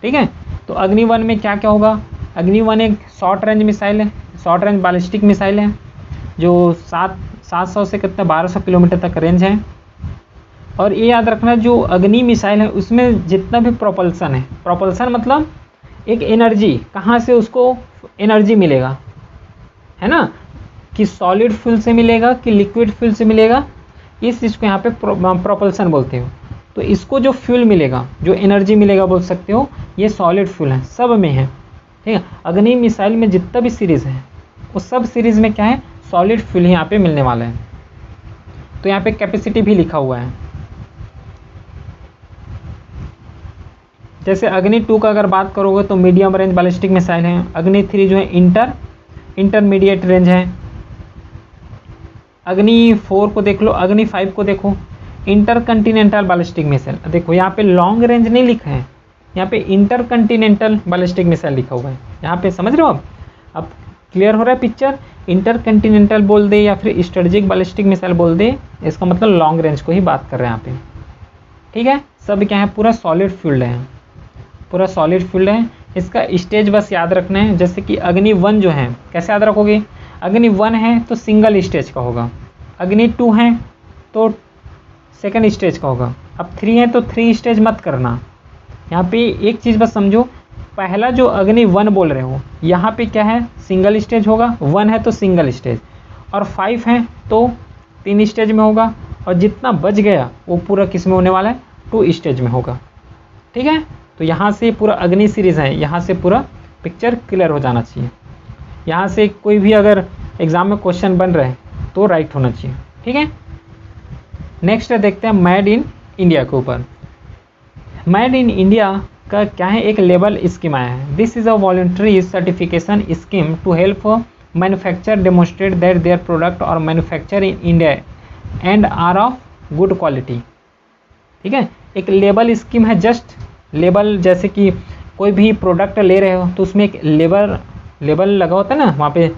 [SPEAKER 1] ठीक है, तो अग्नि 1 में क्या क्या होगा। अग्नि 1 एक शॉर्ट रेंज मिसाइल है, शॉर्ट रेंज बैलिस्टिक मिसाइल है, जो 700 से कितना 1200 किलोमीटर तक रेंज है। और ये याद रखना, जो अग्नि मिसाइल है उसमें जितना भी प्रोपल्सन है, प्रोपल्सन मतलब एक एनर्जी, कहाँ से उसको एनर्जी मिलेगा, है ना, कि सॉलिड फ्यूल से मिलेगा कि लिक्विड फ्यूल से मिलेगा, इस चीज़ को यहाँ पे प्रोपल्सन बोलते हो। तो इसको जो फ्यूल मिलेगा, जो एनर्जी मिलेगा बोल सकते हो, ये सॉलिड फ्यूल है, सब में है। ठीक है, अग्नि मिसाइल में जितना भी सीरीज़ है उस सब सीरीज़ में क्या है, सॉलिड फ्यूल यहाँ पे मिलने वाला है। तो यहाँ पे कैपेसिटी भी लिखा हुआ है। जैसे अग्नि 2 का अगर बात करोगे तो मीडियम रेंज बैलिस्टिक मिसाइल है। अग्नि 3 जो है इंटरमीडिएट रेंज है। अग्नि 4 को देख लो, अग्नि 5 को देखो, इंटरकंटिनेंटल बैलिस्टिक मिसाइल। देखो यहाँ पे लॉन्ग रेंज नहीं लिखा है, यहाँ पे इंटरकंटिनेंटल बैलिस्टिक मिसाइल लिखा हुआ है। यहाँ पे समझ रहे हो आप, अब क्लियर हो रहा है पिक्चर। इंटरकंटिनेंटल बोल दे या फिर स्ट्रेटेजिक बैलिस्टिक मिसाइल बोल दे, इसका मतलब लॉन्ग रेंज को ही बात कर रहे हैं यहाँ पे। ठीक है, सब क्या है, पूरा सॉलिड फ्यूल्ड है, पूरा सॉलिड फ्यूल्ड है। इसका स्टेज बस याद रखना है। जैसे कि अग्नि 1 जो है, कैसे याद रखोगे, अग्नि 1 है तो सिंगल स्टेज का होगा, अग्नि 2 है तो सेकंड स्टेज का होगा, अब 3 है तो 3 स्टेज मत करना। यहाँ पे एक चीज़ बस समझो, पहला जो अग्नि 1 बोल रहे हो यहाँ पे क्या है, सिंगल स्टेज होगा, 1 है तो सिंगल स्टेज, और 5 है तो 3 स्टेज में होगा, और जितना बच गया वो पूरा किस में होने वाला है, 2 स्टेज में होगा। ठीक है, तो यहाँ से पूरा अग्नि सीरीज़ है, यहाँ से पूरा पिक्चर क्लियर हो जाना चाहिए। यहाँ से कोई भी अगर एग्ज़ाम में क्वेश्चन बन रहे हैं तो राइट होना चाहिए। ठीक है, नेक्स्ट देखते हैं मेड इन इंडिया के ऊपर। मेड इन इंडिया का क्या है, एक लेबल स्कीम आया है। This is a voluntary certification scheme to help manufacture demonstrate that their product और manufacture in India and are of good quality. ठीक है, एक लेबल स्कीम है। जस्ट लेबल, जैसे कि कोई भी प्रोडक्ट ले रहे हो तो उसमें एक लेबल लगा होता है ना, वहाँ पे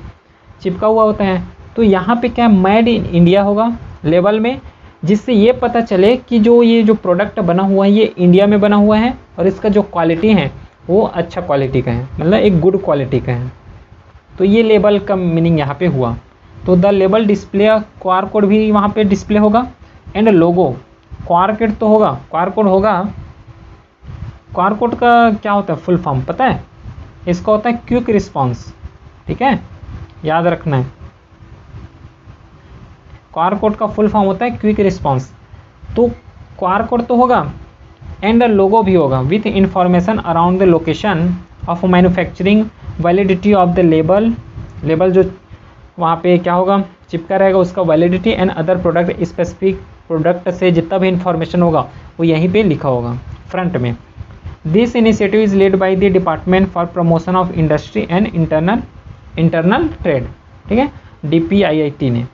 [SPEAKER 1] चिपका हुआ होता है। तो यहाँ पे क्या मेड इन इंडिया होगा लेबल में, जिससे ये पता चले कि ये जो प्रोडक्ट बना हुआ है ये इंडिया में बना हुआ है और इसका जो क्वालिटी है वो अच्छा क्वालिटी का है, मतलब एक गुड क्वालिटी का है। तो ये लेबल का मीनिंग यहाँ पे हुआ। तो the label display QR code भी वहाँ पे डिस्प्ले होगा एंड लोगो। क्यूआर कोड तो होगा, क्यूआर कोड होगा। क्यूआर कोड का क्या होता है फुल फॉर्म पता है? इसका होता है क्विक रिस्पॉन्स, ठीक है, याद रखना है। क्यूआर कोड का फुल फॉर्म होता है क्विक रिस्पॉन्स। तो क्यूआर कोड तो होगा एंड लोगो भी होगा with information around the location of manufacturing, validity of the label, label जो वहाँ पे क्या होगा चिपका रहेगा उसका validity and other product, specific product से जितना भी इंफॉर्मेशन होगा वो यहीं पे लिखा होगा फ्रंट में। This initiative is led by the department for promotion of industry and internal trade, ठीक है, DPIIT ने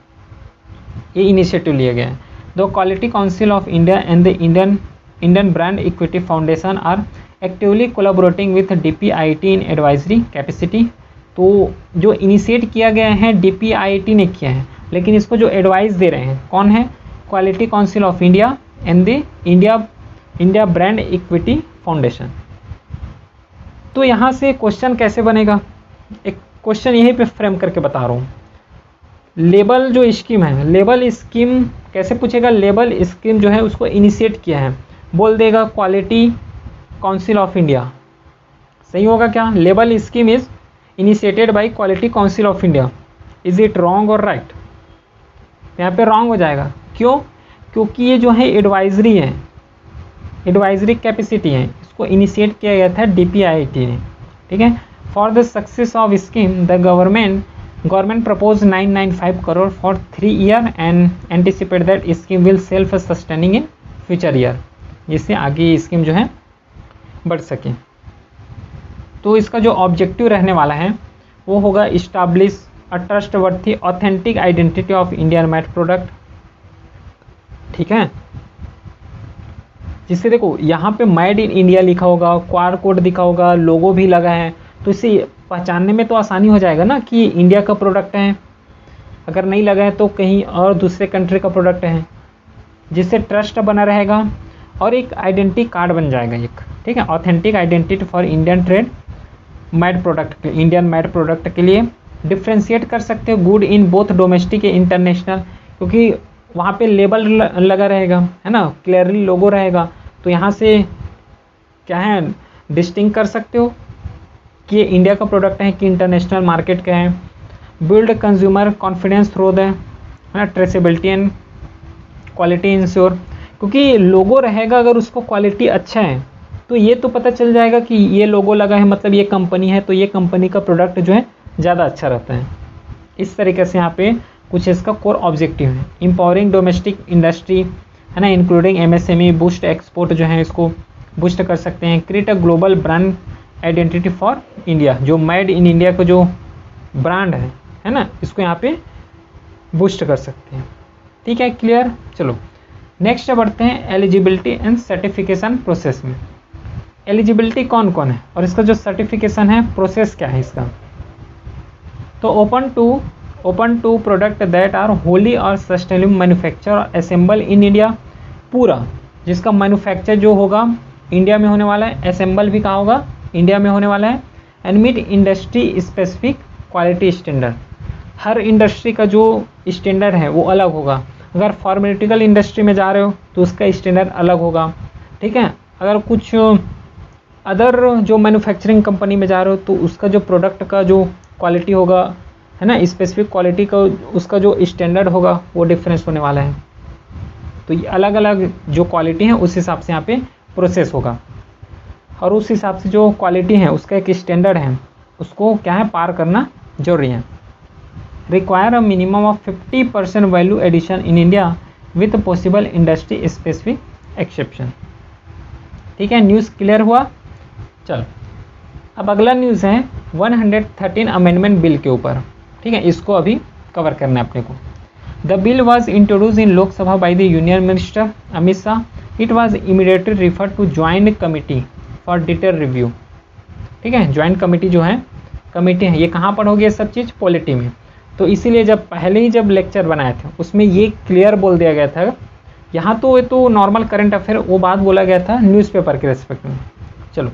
[SPEAKER 1] ये इनिशिएटिव लिया गया है। The quality council of India and the Indian brand equity foundation are actively collaborating with DPIIT in advisory capacity. तो जो initiate किया गया है DPIIT ने किया है, लेकिन इसको जो एडवाइस दे रहे हैं कौन है? Quality council of India and the India brand equity foundation. तो यहाँ से क्वेश्चन कैसे बनेगा? एक क्वेश्चन यहीं पे फ्रेम करके बता रहा हूँ। लेबल जो स्कीम है, लेबल स्कीम कैसे पूछेगा? लेबल स्कीम जो है उसको इनिशिएट किया है, बोल देगा क्वालिटी काउंसिल ऑफ इंडिया, सही होगा क्या? Label scheme is initiated by quality council of India, is it wrong और राइट? यहाँ पे रॉन्ग हो जाएगा। क्यों? क्योंकि ये जो है एडवाइजरी है, एडवाइजरी कैपेसिटी है, इसको इनिशिएट किया गया था DPIIT ने, ठीक है। For the success of scheme the government propose 995 crore for 3 year and anticipate that scheme will self sustaining in future year, जिससे आगे स्कीम जो है बढ़ सके। तो इसका जो ऑब्जेक्टिव रहने वाला है वो होगा establish a trustworthy authentic identity of Indian made product, ठीक है, जिससे देखो यहाँ पे मेड इन इंडिया लिखा होगा, क्यूआर कोड दिखा होगा, लोगो भी लगा है, तो इसे पहचानने में तो आसानी हो जाएगा ना कि इंडिया का प्रोडक्ट है। अगर नहीं लगा है तो कहीं और दूसरे कंट्री का प्रोडक्ट है, जिससे ट्रस्ट बना रहेगा और एक आइडेंटिटी कार्ड बन जाएगा एक, ठीक है, authentic identity for Indian trade made product, Indian made product के लिए डिफ्रेंशिएट कर सकते हो good in both domestic A international, क्योंकि वहाँ पे लेबल लगा रहेगा, है ना, क्लियरली लोगो रहेगा, तो यहाँ से क्या है डिस्टिंग कर सकते हो कि ये इंडिया का प्रोडक्ट है कि इंटरनेशनल मार्केट का है। Build consumer confidence through the, है ना, ट्रेसेबिलिटी एंड क्वालिटी इंश्योर, क्योंकि लोगो रहेगा अगर उसको क्वालिटी अच्छा है तो ये तो पता चल जाएगा कि ये लोगो लगा है मतलब ये कंपनी है, तो ये कंपनी का प्रोडक्ट जो है ज़्यादा अच्छा रहता है। इस तरीके से यहाँ पे कुछ इसका कोर ऑब्जेक्टिव है। एम्पावरिंग डोमेस्टिक इंडस्ट्री, है ना, इंक्लूडिंग MSME, बूस्ट एक्सपोर्ट जो है इसको बूस्ट कर सकते हैं। Create a global brand identity for India, जो मेड इन इंडिया का जो ब्रांड है ना, इसको यहाँ पे बूस्ट कर सकते हैं, ठीक है, क्लियर। चलो नेक्स्ट बढ़ते हैं एलिजिबिलिटी एंड सर्टिफिकेशन प्रोसेस में। एलिजिबिलिटी कौन कौन है और इसका जो सर्टिफिकेशन है प्रोसेस क्या है इसका? तो open to product that are wholly और सस्टेनेबल मैन्युफैक्चर और असेंबल इन इंडिया, पूरा जिसका मैन्युफैक्चर जो होगा इंडिया में होने वाला है, असेंबल भी कहाँ होगा इंडिया में होने वाला है, and meat industry specific quality standard. Her industry का जो स्टैंडर्ड है वो अलग होगा। अगर फार्मास्यूटिकल इंडस्ट्री में जा रहे हो तो उसका स्टैंडर्ड अलग होगा, ठीक है। अगर कुछ अदर जो मैन्युफैक्चरिंग कंपनी में जा रहे हो तो उसका जो प्रोडक्ट का जो क्वालिटी होगा, है ना, स्पेसिफिक क्वालिटी का उसका जो स्टैंडर्ड होगा वो डिफरेंस होने वाला है। तो ये अलग अलग जो क्वालिटी है उस हिसाब से यहाँ पे प्रोसेस होगा, और उस हिसाब से जो क्वालिटी है उसका एक स्टैंडर्ड है, उसको क्या है पार करना जरूरी है। Require a minimum of 50% value addition in India with possible industry specific exception, ठीक है। न्यूज़ क्लियर हुआ। चल अब अगला न्यूज़ है 113 अमेंडमेंट बिल के ऊपर, ठीक है, इसको अभी कवर करना है अपने को। The bill was introduce in Lok Sabha by the union minister Amit Shah. It was immediately refer to joint committee for detail review, ठीक है। ज्वाइंट कमिटी जो है कमिटी है, ये कहाँ पर होगी ये सब चीज़ पॉलिटी में। तो इसीलिए जब पहले ही जब लेक्चर बनाए थे उसमें ये क्लियर बोल दिया गया था, यहाँ तो ये तो नॉर्मल करंट अफेयर वो बात बोला गया था न्यूज़पेपर के रेस्पेक्ट में। चलो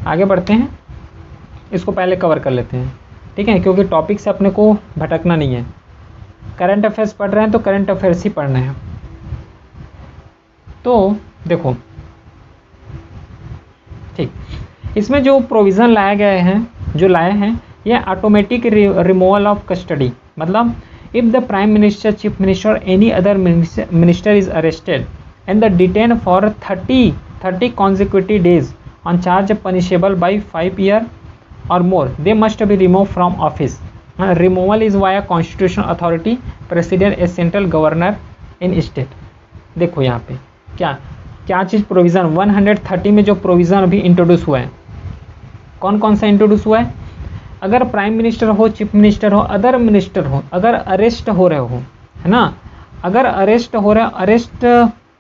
[SPEAKER 1] आगे बढ़ते हैं, इसको पहले कवर कर लेते हैं, ठीक है, क्योंकि टॉपिक से अपने को भटकना नहीं है। करंट अफेयर्स पढ़ रहे हैं तो करंट अफेयर्स ही पढ़ना है। तो देखो ठीक, इसमें जो प्रोविज़न लाए गए हैं, जो लाए हैं, ये ऑटोमेटिक रिमूवल ऑफ कस्टडी, मतलब if the prime minister, chief minister, any other minister is arrested and the detain for 30 consecutive days on charge punishable by 5 years or more, they must be removed from office. Removal is via constitutional authority, president as central governor in state. देखो यहाँ पे क्या क्या चीज़ provision 130 में जो provision अभी introduce हुआ है, कौन कौन सा इंट्रोड्यूस हुआ है? अगर प्राइम मिनिस्टर हो, चीफ मिनिस्टर हो, अदर मिनिस्टर हो, अगर अरेस्ट हो रहे हो, है ना, अगर अरेस्ट हो रहे, अरेस्ट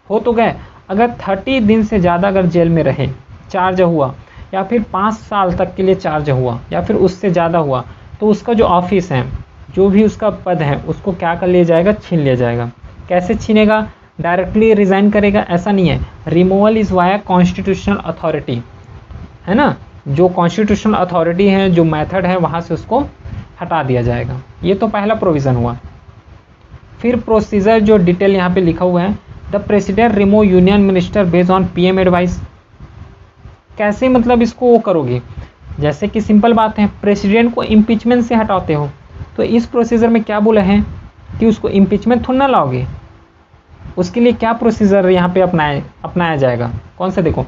[SPEAKER 1] हो तो गए, अगर 30 दिन से ज़्यादा अगर जेल में रहे, चार्ज हुआ, या फिर 5 साल तक के लिए चार्ज हुआ, या फिर उससे ज़्यादा हुआ, तो उसका जो ऑफिस है, जो भी उसका पद है, उसको क्या कर लिया जाएगा? छीन लिया जाएगा। कैसे छीनेगा? डायरेक्टली रिज़ाइन करेगा? ऐसा नहीं है। Removal is via constitutional authority, है ना, जो कॉन्स्टिट्यूशनल अथॉरिटी है, जो मेथड है, वहाँ से उसको हटा दिया जाएगा। ये तो पहला प्रोविज़न हुआ। फिर प्रोसीजर जो डिटेल यहाँ पे लिखा हुआ है, the president remove union minister based on PM advice. कैसे मतलब इसको वो करोगे? जैसे कि सिंपल बात है, प्रेसिडेंट को इम्पीचमेंट से हटाते हो, तो इस प्रोसीजर में क्या बोला है कि उसको इम्पीचमेंट थोड़ा ना लाओगे, उसके लिए क्या प्रोसीजर यहाँ पे अपनाया जाएगा? कौन सा? देखो,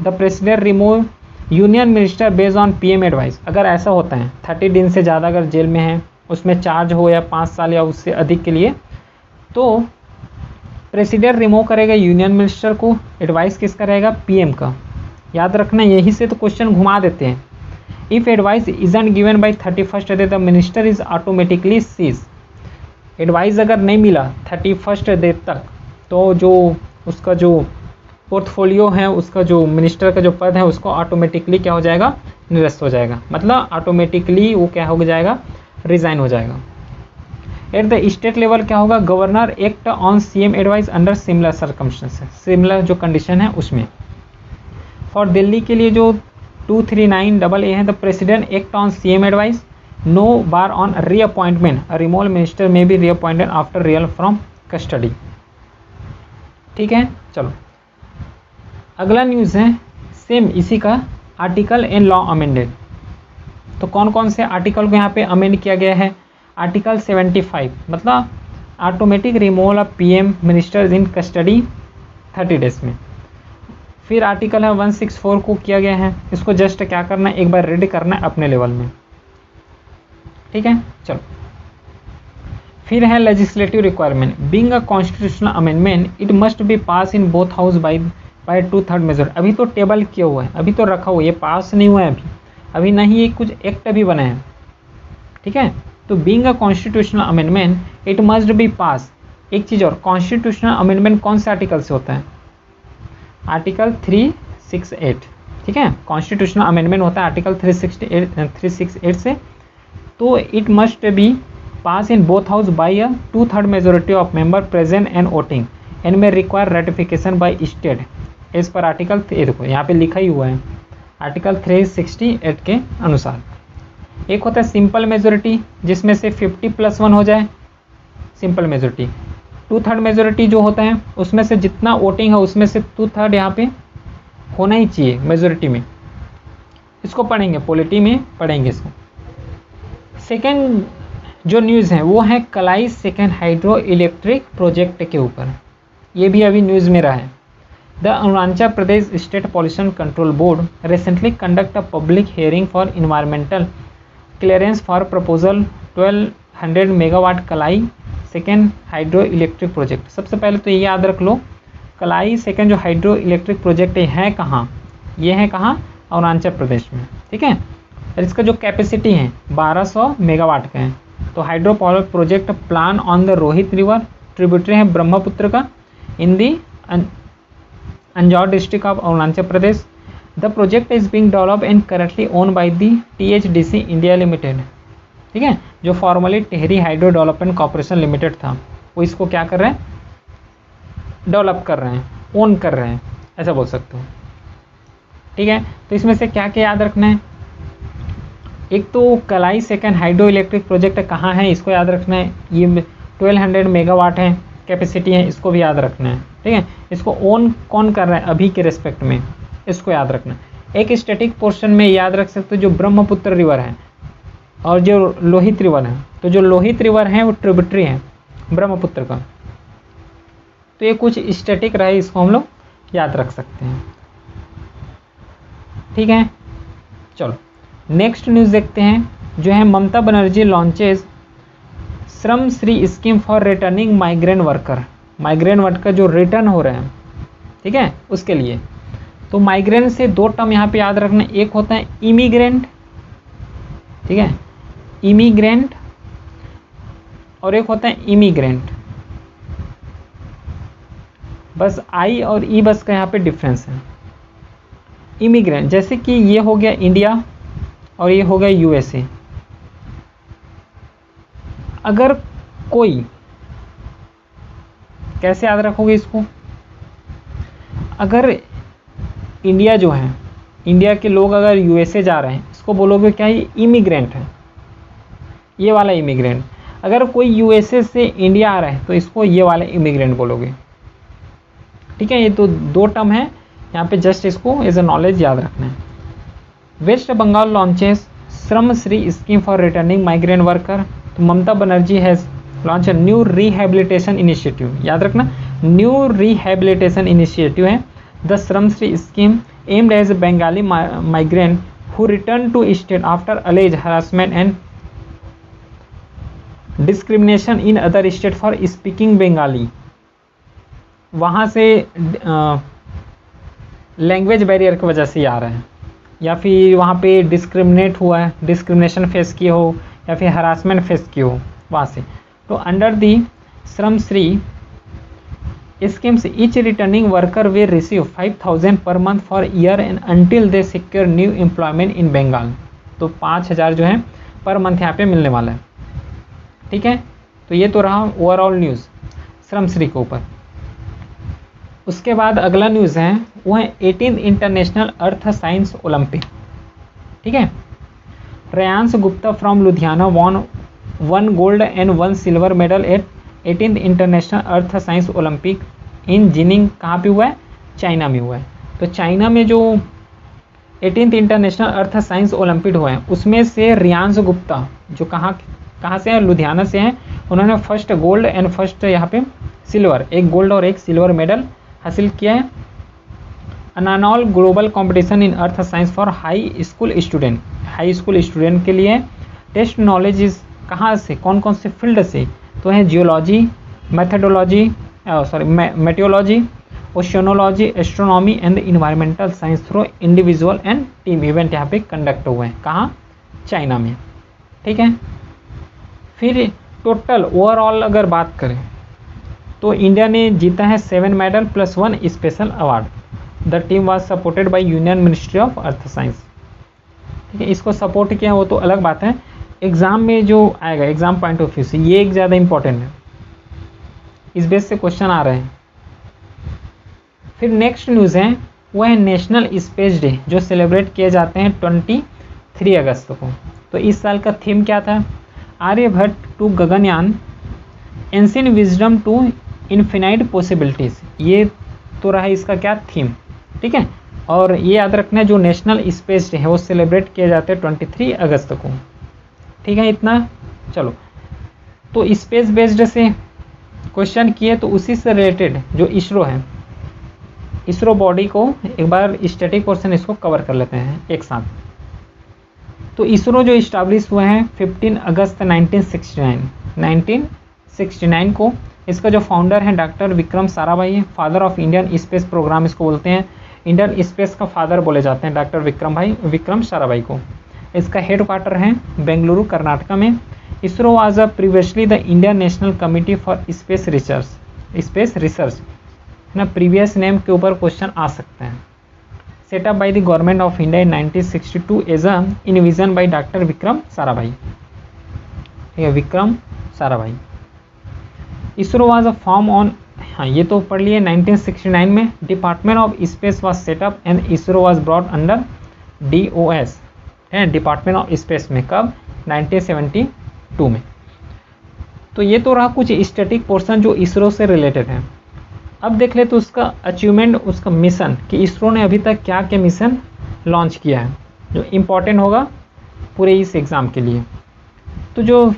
[SPEAKER 1] the president remove union minister based on PM advice. अगर ऐसा होता है 30 दिन से ज़्यादा अगर जेल में है, उसमें चार्ज हो या 5 साल या उससे अधिक के लिए, तो प्रेसिडेंट रिमूव करेगा यूनियन मिनिस्टर को। एडवाइस किसका रहेगा? पीएम का। याद रखना, यहीं से तो क्वेश्चन घुमा देते हैं। If advice isn't given by 31st day, the minister is automatically cease. Advice अगर नहीं मिला 31st डे तक, तो जो उसका जो पोर्टफोलियो है, उसका जो मिनिस्टर का जो पद है, उसको ऑटोमेटिकली क्या हो जाएगा? निरस्त हो जाएगा। मतलब ऑटोमेटिकली वो क्या हो जाएगा? रिज़ाइन हो जाएगा। एट द स्टेट लेवल क्या होगा? Governor act on CM advice under similar circumstances, similar जो कंडीशन है उसमें। फॉर दिल्ली के लिए जो 239AA है, the president act on CM advice, no bar on reappointment, removal minister may be reappointed after real from custody. ठीक है, चलो अगला न्यूज़ है सेम इसी का, आर्टिकल एंड लॉ अमेंडेड। तो कौन कौन से आर्टिकल को यहाँ पे अमेंड किया गया है? आर्टिकल 75, मतलब automatic removal of PM ministers in custody 30 days में। फिर आर्टिकल है 164 को किया गया है। इसको जस्ट क्या करना है, एक बार रीड करना है अपने लेवल में। ठीक है, चलो फिर है legislative requirement. Being a constitutional amendment it must be pass in both house by 2/3 major. अभी तो टेबल किया हुआ है, अभी तो रखा हुआ है, ये पास नहीं हुआ है अभी नहीं, ये कुछ एक्ट अभी बने हैं। ठीक है, तो being a constitutional amendment it must be pass. एक चीज़ और, कॉन्स्टिट्यूशनल अमेंडमेंट कौन से आर्टिकल से होता है? आर्टिकल 368। ठीक है, कॉन्स्टिट्यूशनल अमेंडमेंट होता है आर्टिकल 368 से। तो it must be pass in both house by a 2/3 majority of member present and voting and may require ratification by state as per article. देखो यहाँ पे लिखा ही हुआ है आर्टिकल 368 के अनुसार। एक होता है सिंपल मेजोरिटी, जिसमें से 50+1 हो जाए, सिंपल मेजोरिटी। 2/3 मेजोरिटी जो होता है, उसमें से जितना वोटिंग है उसमें से 2/3 यहाँ पे होना ही चाहिए मेजोरिटी में। इसको पढ़ेंगे, पॉलिटी में पढ़ेंगे इसको। सेकेंड जो न्यूज़ है वो है कलाई सेकेंड हाइड्रो इलेक्ट्रिक प्रोजेक्ट के ऊपर। ये भी अभी न्यूज़ में रहा है। The Arunachal Pradesh state pollution control board recently conduct a public hearing for environmental clearance for proposal 1200 megawatt कलाई सेकेंड हाइड्रो इलेक्ट्रिक प्रोजेक्ट। सबसे पहले तो ये याद रख लो, कलाई सेकेंड जो हाइड्रो इलेक्ट्रिक प्रोजेक्ट है कहाँ? ये है कहाँ? अरुणाचल प्रदेश में। ठीक है, और इसका जो कैपेसिटी है 1200 मेगावाट का है। तो hydro power project plan on the Lohit river, tributary है ब्रह्मपुत्र का, in the Anjaw district of Arunachal Pradesh. The project is being developed and currently owned by the THDC India limited. ठीक है, जो formerly Tehri hydro development corporation limited था, वो इसको क्या कर रहे हैं? डेवलप कर रहे हैं, ओन कर रहे हैं, ऐसा बोल सकते हो। ठीक है, तो इसमें से क्या क्या याद रखना है? एक तो कलाई सेकंड हाइड्रो इलेक्ट्रिक प्रोजेक्ट कहाँ है, इसको याद रखना है। ये 1200 मेगावाट है कैपेसिटी है, इसको भी याद रखना है। ठीक है, इसको ओन कौन कर रहा है अभी के रिस्पेक्ट में, इसको याद रखना। एक स्टैटिक पोर्शन में याद रख सकते हो जो ब्रह्मपुत्र रिवर है और जो लोहित रिवर है। तो जो लोहित रिवर है वो ट्रिब्यूटरी है ब्रह्मपुत्र का, तो ये कुछ स्टैटिक रहे, इसको हम लोग याद रख सकते हैं। ठीक है, चलो नेक्स्ट न्यूज़ देखते हैं, जो है Mamata Banerjee launches Shram Shri scheme for returning migrant worker. Migrant worker जो रिटर्न हो रहे हैं, ठीक है, उसके लिए। तो माइग्रेंट से दो टर्म यहाँ पे याद रखना, एक होता है इमिग्रेंट, ठीक है, इमिग्रेंट, और एक होता है इमिग्रेंट। बस आई और ई बस का यहाँ पे डिफरेंस है। इमिग्रेंट जैसे कि ये हो गया इंडिया और ये हो गया यूएसए। अगर कोई, कैसे याद रखोगे इसको, अगर इंडिया जो है, इंडिया के लोग अगर यूएसए जा रहे हैं, इसको बोलोगे क्या, ये इमिग्रेंट है, ये वाला इमिग्रेंट। अगर कोई यूएसए से इंडिया आ रहा है तो इसको ये वाला इमिग्रेंट बोलोगे। ठीक है, ये तो दो टर्म है यहाँ पे, जस्ट इसको एज ए नॉलेज याद रखना है। Waste Bengal launches Shram Shri scheme for returning migrant worker. तो Mamata Banerjee has launch a new rehabilitation initiative, याद रखना, न्यू रिहेबिलिटेशन इनिशिएटिव है the Shram Shri scheme aimed as Bengali migrant who return to state after alleged harassment and discrimination in other state for speaking Bengali. वहाँ से language barrier की वजह से आ रहे हैं, या फिर वहाँ पे डिस्क्रिमिनेट हुआ है, डिस्क्रिमिनेशन फेस किए हो, या फिर हरासमेंट फेस किए हो वहाँ से। तो under the Shram Shri schemes each returning worker will receive 5000 per month for year and until they secure new employment in Bengal. तो 5000 जो है पर मंथ यहाँ पे मिलने वाला है। ठीक है, तो ये तो रहा ओवरऑल न्यूज़ श्रम श्री के ऊपर। उसके बाद अगला न्यूज़ है वो है 18th international earth science olympic. ठीक है, Reyansh Gupta from Ludhiana won 1 gold and 1 silver medal at 18th international earth science olympic in Jining. कहाँ पे हुआ है, चाइना में हुआ है। तो चाइना में जो 18th international earth science Olympic हुआ है उसमें से रेयांश गुप्ता जो कहाँ से है, लुधियाना से हैं, उन्होंने फर्स्ट गोल्ड एंड फर्स्ट यहाँ पे सिल्वर, एक गोल्ड और एक सिल्वर मेडल हासिल किया है। An annual global competition in earth science for high school student, high school student के लिए। टेस्ट नॉलेज इज कहाँ से, कौन कौन से फील्ड से, तो है geology, meteorology, oceanology, astronomy and environmental science through individual and team event यहाँ पे कंडक्ट हुए हैं। कहाँ, चाइना में। ठीक है, फिर टोटल ओवरऑल अगर बात करें तो इंडिया ने जीता है 7 medal plus 1 special award. The team was supported by union ministry of earth science. ठीक है, इसको सपोर्ट किया वो तो अलग बात है, एग्ज़ाम में जो आएगा एग्ज़ाम पॉइंट ऑफ व्यू से ये एक ज़्यादा इंपॉर्टेंट है, इस बेस से क्वेश्चन आ रहे हैं। फिर नेक्स्ट न्यूज़ है वो है नेशनल स्पेस डे जो सेलिब्रेट किए जाते हैं 23 अगस्त को। तो इस साल का थीम क्या था, Aryabhata to Gaganyaan, ancient wisdom to infinite possibilities. ये तो रहा इसका क्या थीम। ठीक है, और ये याद रखना है जो नेशनल स्पेस डे है वो सेलिब्रेट किए जाते हैं 23 अगस्त को। ठीक है, इतना। चलो, तो स्पेस बेस्ड से क्वेश्चन किए तो उसी से रिलेटेड जो इसरो है, इसरो बॉडी को एक बार स्टैटिक पोर्शन इसको कवर कर लेते हैं एक साथ। तो इसरो जो इस्टाब्लिश हुआ है 15 अगस्त 1969 को। इसका जो फाउंडर है डॉक्टर विक्रम साराभाई है, father of Indian space program इसको बोलते हैं, इंडियन स्पेस का फादर बोले जाते हैं डॉक्टर विक्रम साराभाई को। इसका हेड क्वार्टर है बेंगलुरु कर्नाटका में। ISRO was a previously the Indian national committee for space research ना, प्रीवियस नेम के ऊपर क्वेश्चन आ सकते हैं। Set up by the government of India in 1962 as a envision by doctor Vikram Sarabhai. ठीक है, Vikram Sarabhai. ISRO was a form on, हाँ ये तो पढ़ लिए, 1969 में department of space was set up and ISRO was brought under DOS है डिपार्टमेंट ऑफ स्पेस में। कब? 1972 में। तो ये तो रहा कुछ स्टैटिक पोर्शन जो इसरो से रिलेटेड है। अब देख ले तो उसका अचीवमेंट, उसका मिशन कि इसरो ने अभी तक क्या क्या मिशन लॉन्च किया है जो इम्पोर्टेंट होगा पूरे इस एग्ज़ाम के लिए। तो जो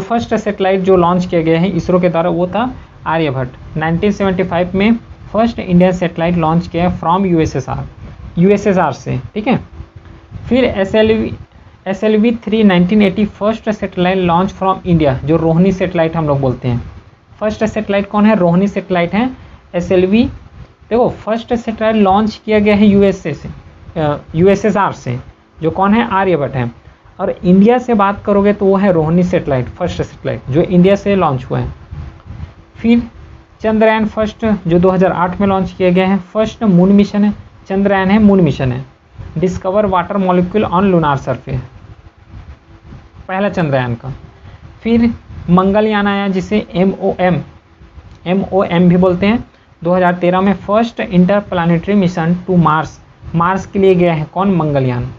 [SPEAKER 1] फर्स्ट सैटेलाइट जो लॉन्च किया गया है इसरो के द्वारा वो था आर्यभट्ट। 1975 में फर्स्ट इंडियन सैटेलाइट लॉन्च किया है फ्रॉम यूएसएसआर से, ठीक है। फिर SLV-3 1980 first satellite launch from India, जो रोहिणी सैटेलाइट हम लोग बोलते हैं। फर्स्ट सैटेलाइट कौन है? रोहिणी सैटेलाइट है। SLV देखो फर्स्ट सैटेलाइट लॉन्च किया गया है यूएसएसआर से, जो कौन है? आर्यभट्ट है। और इंडिया से बात करोगे तो वो है रोहिणी सैटेलाइट, फर्स्ट सैटेलाइट जो इंडिया से लॉन्च हुआ है। फिर चंद्रयान फर्स्ट जो 2008 में लॉन्च किया गया है। फर्स्ट मून मिशन है, चंद्रयान है, मून मिशन है। Discover water molecule on lunar surface, पहला चंद्रयान का। फिर मंगलयान आया जिसे MOM भी बोलते हैं। 2013 में first interplanetary mission to Mars के लिए गया है कौन? Mangalyaan.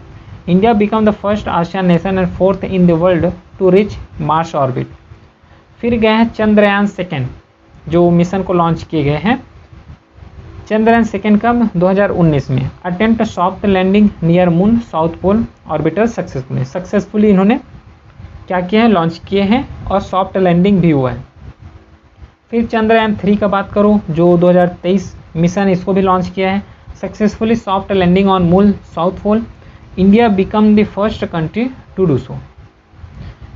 [SPEAKER 1] India become the first Asian nation and fourth in the world to reach Mars orbit. फिर गए हैं चंद्रयान सेकेंड, जो मिशन को लॉन्च किए गए हैं। चंद्रयान सेकेंड कब? 2019 में। Attempt soft landing near moon south pole orbiter successfully इन्होंने क्या किया है? लॉन्च किए हैं और सॉफ्ट लैंडिंग भी हुआ है। फिर चंद्रयान 3 का बात करूँ जो 2023 मिशन, इसको भी लॉन्च किया है successfully, soft landing on moon south pole. India become the first country to do so.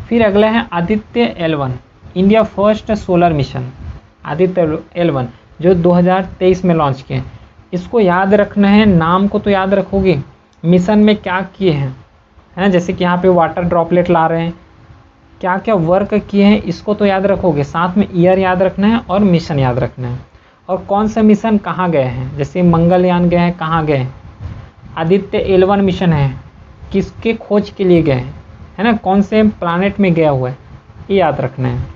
[SPEAKER 1] फिर अगला है Aditya L1, India first solar mission. Aditya L1 जो 2023 में लॉन्च किए। इसको याद रखना है, नाम को तो याद रखोगे, मिशन में क्या किए हैं, है ना। जैसे कि यहाँ पे वाटर ड्रॉपलेट ला रहे हैं, क्या क्या वर्क किए हैं इसको तो याद रखोगे, साथ में ईयर याद रखना है और मिशन याद रखना है, और कौन सा मिशन कहाँ गए हैं। जैसे मंगलयान गए हैं, कहाँ गए हैं? आदित्य L1 मिशन है, किसके खोज के लिए गए हैं, है ना, कौन से प्लानेट में गया हुआ है, ये याद रखना है।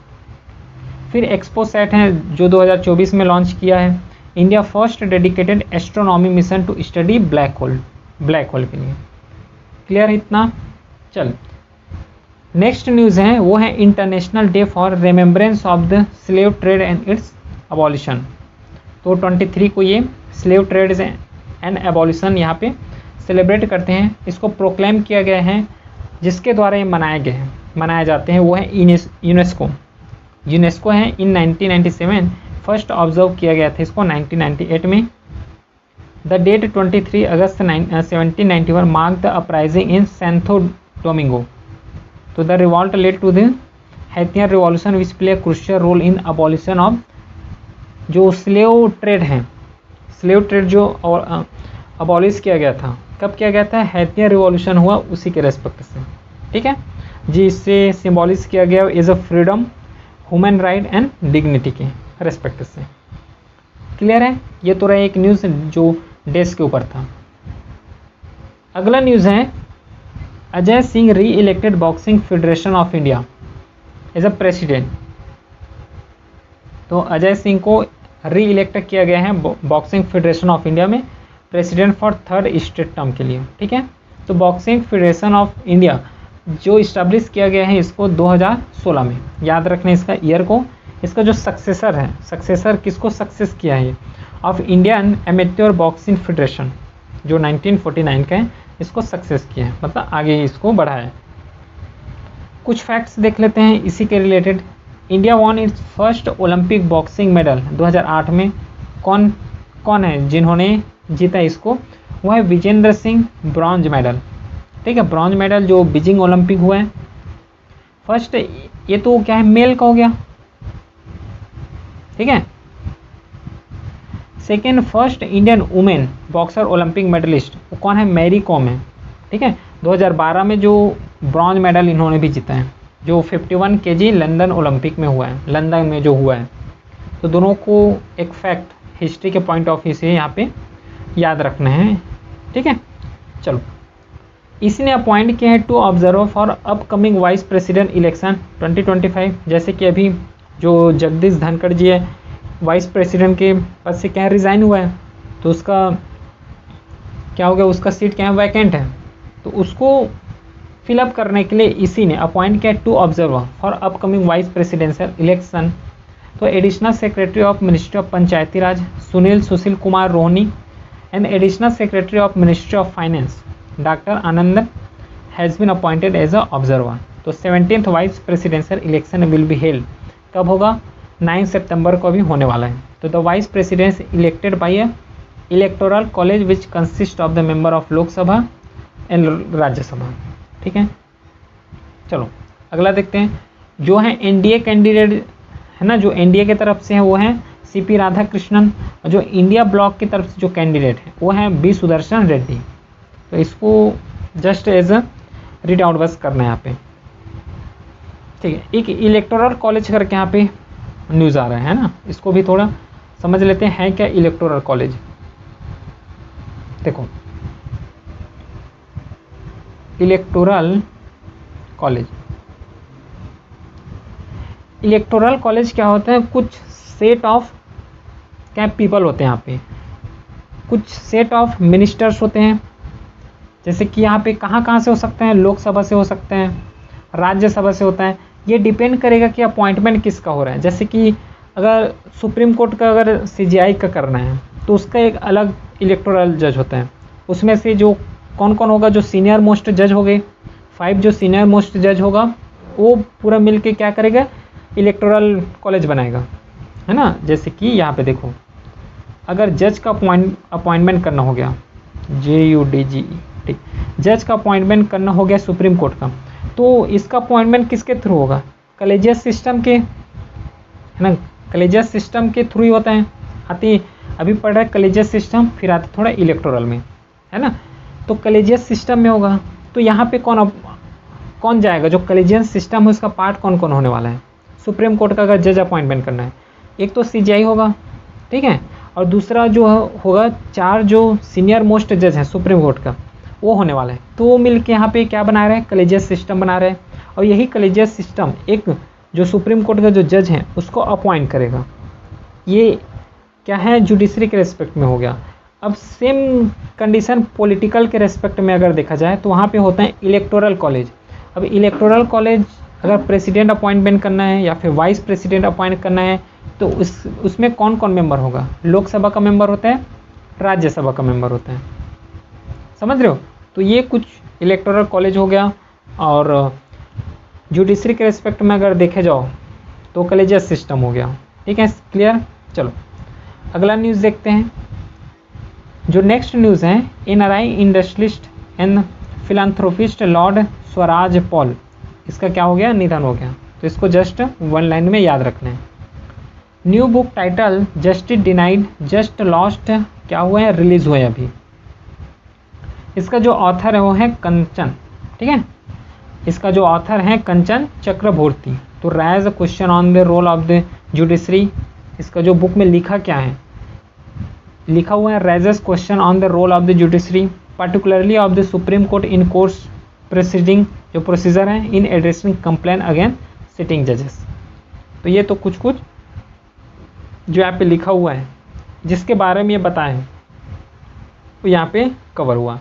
[SPEAKER 1] फिर एक्सपोसैट है जो 2024 में लॉन्च किया है। India first dedicated astronomy mission to study black hole के लिए। क्लियर है इतना? चल नेक्स्ट न्यूज़ है वो है international day for remembrance of the slave trade and it's abolition. तो 23 को ये स्लेव ट्रेड एंड एबॉलिशन यहाँ पे सेलिब्रेट करते हैं। इसको प्रोक्लेम किया गया है, जिसके द्वारा ये मनाए जाते हैं वो है यूनेस्को है। इन 1997 फर्स्ट ऑब्जर्व किया गया था इसको 1998 में। The date 23 August 1791 mark the uprising in Santo Domingo. तो the revolt led to the Haitian revolution which play a crucial role in abolition of जो स्लेव ट्रेड है। स्लेव ट्रेड जो अबॉलिश किया गया था, कब किया गया था? हैतियन रिवॉल्यूशन हुआ उसी के रेस्पेक्ट से, ठीक है जी। इससे सिम्बॉलिश किया गया as a freedom, human right and dignity के रेस्पेक्ट से। क्लियर है? ये तो रहा एक न्यूज़ जो डेज के ऊपर था। अगला न्यूज़ है Ajay Singh re elected boxing federation of India as a president. तो अजय सिंह को री इलेक्ट किया गया है बॉक्सिंग फेडरेशन ऑफ इंडिया में president for third state term के लिए, ठीक है। तो बॉक्सिंग फेडरेशन ऑफ इंडिया जो इस्टेब्लिश किया गया है इसको 2016 में, याद रखना इसका ईयर को। इसका जो सक्सेसर किसको सक्सेस किया है? Of Indian amateur boxing federation जो 1949 का है, इसको सक्सेस किया है, मतलब आगे इसको बढ़ाया। कुछ फैक्ट्स देख लेते हैं इसी के related. India won it's first Olympic boxing medal 2008 में। कौन है जिन्होंने जीता इसको? वो है विजेंद्र सिंह, ब्रॉन्ज मेडल, ठीक है। ब्रॉन्ज मेडल जो बीजिंग ओलंपिक हुआ है फर्स्ट, ये तो क्या है, मेल का हो गया, ठीक है। Second first Indian women boxer olympic medalist वो कौन है? मैरी कॉम है, ठीक है। 2012 में जो ब्रॉन्ज मेडल इन्होंने भी जीता है, जो 51 kg लंदन ओलंपिक में हुआ है, लंदन में जो हुआ है। तो दोनों को एक फैक्ट हिस्ट्री के पॉइंट ऑफ व्यू से यहाँ पे याद रखना है, ठीक है। चलो, इसने अपॉइंट किया है two observer for upcoming vice president election 2025। जैसे कि अभी जो जगदीश धनखड़ जी है वाइस प्रेसिडेंट के पद से क्या रिज़ाइन हुआ है, तो उसका क्या हो गया, उसका सीट क्या है, वैकेंट है। तो उसको फिलअप करने के लिए इसी ने अपॉइंट किया 2 observer for upcoming vice presidential election. तो additional secretary of ministry of Panchayati Raj Sushil Kumar Rohini and additional secretary of ministry of finance doctor Anandan has been appointed as a observer. तो 17th vice presidential election will be held, कब होगा? 9 सितंबर को भी होने वाला है। तो the vice president elected by a electoral college which consist of the member of Lok Sabha and Rajya Sabha. ठीक है, चलो अगला देखते हैं। जो है एनडीए कैंडिडेट है ना, जो एनडीए की तरफ से है वो है सीपी राधाकृष्णन, और जो इंडिया ब्लॉक की तरफ से जो कैंडिडेट है वो है बी सुदर्शन रेड्डी। तो इसको just as a read out बस करना है यहाँ पे। ठीक है, एक इलेक्टोरल कॉलेज करके यहाँ पे न्यूज़ आ रहा है ना, इसको भी थोड़ा समझ लेते हैं क्या इलेक्टोरल कॉलेज। देखो इलेक्टोरल कॉलेज, इलेक्टोरल कॉलेज क्या होता है? कुछ सेट ऑफ क्या पीपल होते हैं यहाँ पे, कुछ सेट ऑफ मिनिस्टर्स होते हैं। जैसे कि यहाँ पे कहाँ से हो सकते हैं? लोकसभा से हो सकते हैं, राज्यसभा से होता है। ये डिपेंड करेगा कि अपॉइंटमेंट किसका हो रहा है। जैसे कि अगर सुप्रीम कोर्ट का अगर सीजीआई का करना है तो उसका एक अलग इलेक्टोरल जज होता है। उसमें से जो कौन कौन होगा? जो सीनियर मोस्ट जज हो गए, 5 जो सीनियर मोस्ट जज होगा वो पूरा मिल के क्या करेगा? इलेक्टोरल कॉलेज बनाएगा, है ना। जैसे कि यहाँ पे देखो, अगर जज का अपॉइंटमेंट करना हो गया, JUDGE, ठीक, जज का अपॉइंटमेंट करना हो गया सुप्रीम कोर्ट का, तो इसका अपॉइंटमेंट किसके थ्रू होगा? कलेजियस सिस्टम के, है ना, कलेजियस सिस्टम के थ्रू ही होता है। आती अभी पढ़ रहा है कलेजियस सिस्टम, फिर आते थोड़ा इलेक्टोरल में, है ना। तो कलेजियस सिस्टम में होगा, तो यहाँ पे कौन जाएगा? जो कलेजियस सिस्टम है उसका पार्ट कौन कौन होने वाला है? सुप्रीम कोर्ट का अगर जज अपॉइंटमेंट करना है, एक तो CGI होगा, ठीक है, और दूसरा जो होगा 4 जो सीनियर मोस्ट जज हैं सुप्रीम कोर्ट का, वो होने वाला है। तो वो मिल के यहाँ पे क्या बना रहे हैं? कलेजियस सिस्टम बना रहे हैं। और यही कलेजियस सिस्टम एक जो सुप्रीम कोर्ट का जो जज हैं उसको अपॉइंट करेगा। ये क्या है? जुडिशरी के रेस्पेक्ट में हो गया। अब सेम कंडीशन पॉलिटिकल के रेस्पेक्ट में अगर देखा जाए तो वहाँ पे होता है इलेक्टोरल कॉलेज। अब इलेक्टोरल कॉलेज अगर प्रेसिडेंट अपॉइंटमेंट करना है या फिर वाइस प्रेसिडेंट अपॉइंट करना है तो उसमें कौन कौन मेंबर होगा? लोकसभा का मेंबर होता है, राज्यसभा का मेंबर होता है, समझ रहे हो। तो ये कुछ इलेक्टोरल कॉलेज हो गया। और जुडिशरी के रेस्पेक्ट में अगर देखे जाओ तो कलेजियस सिस्टम हो गया। ठीक है, क्लियर। चलो अगला न्यूज़ देखते हैं। जो नेक्स्ट न्यूज़ है, NRI industrialist and philanthropist Lord Swaraj Paul, इसका क्या हो गया? निधन हो गया। तो इसको जस्ट 1 लाइन में याद रखना है। New book title justice denied just lost क्या हुआ है? रिलीज हुआ है अभी। इसका जो ऑथर है वो है कंचन, ठीक है, इसका जो ऑथर है कंचन चक्रवर्ती। तो raise a question on the role of the judiciary, इसका जो बुक में लिखा क्या है? लिखा हुआ है raises question on the role of the judiciary particularly of the supreme court in course proceeding, जो प्रोसीजर है in addressing complain against sitting जजेस। तो ये तो कुछ जो यहाँ पे लिखा हुआ है जिसके बारे में ये बताएं तो यहाँ पे कवर हुआ।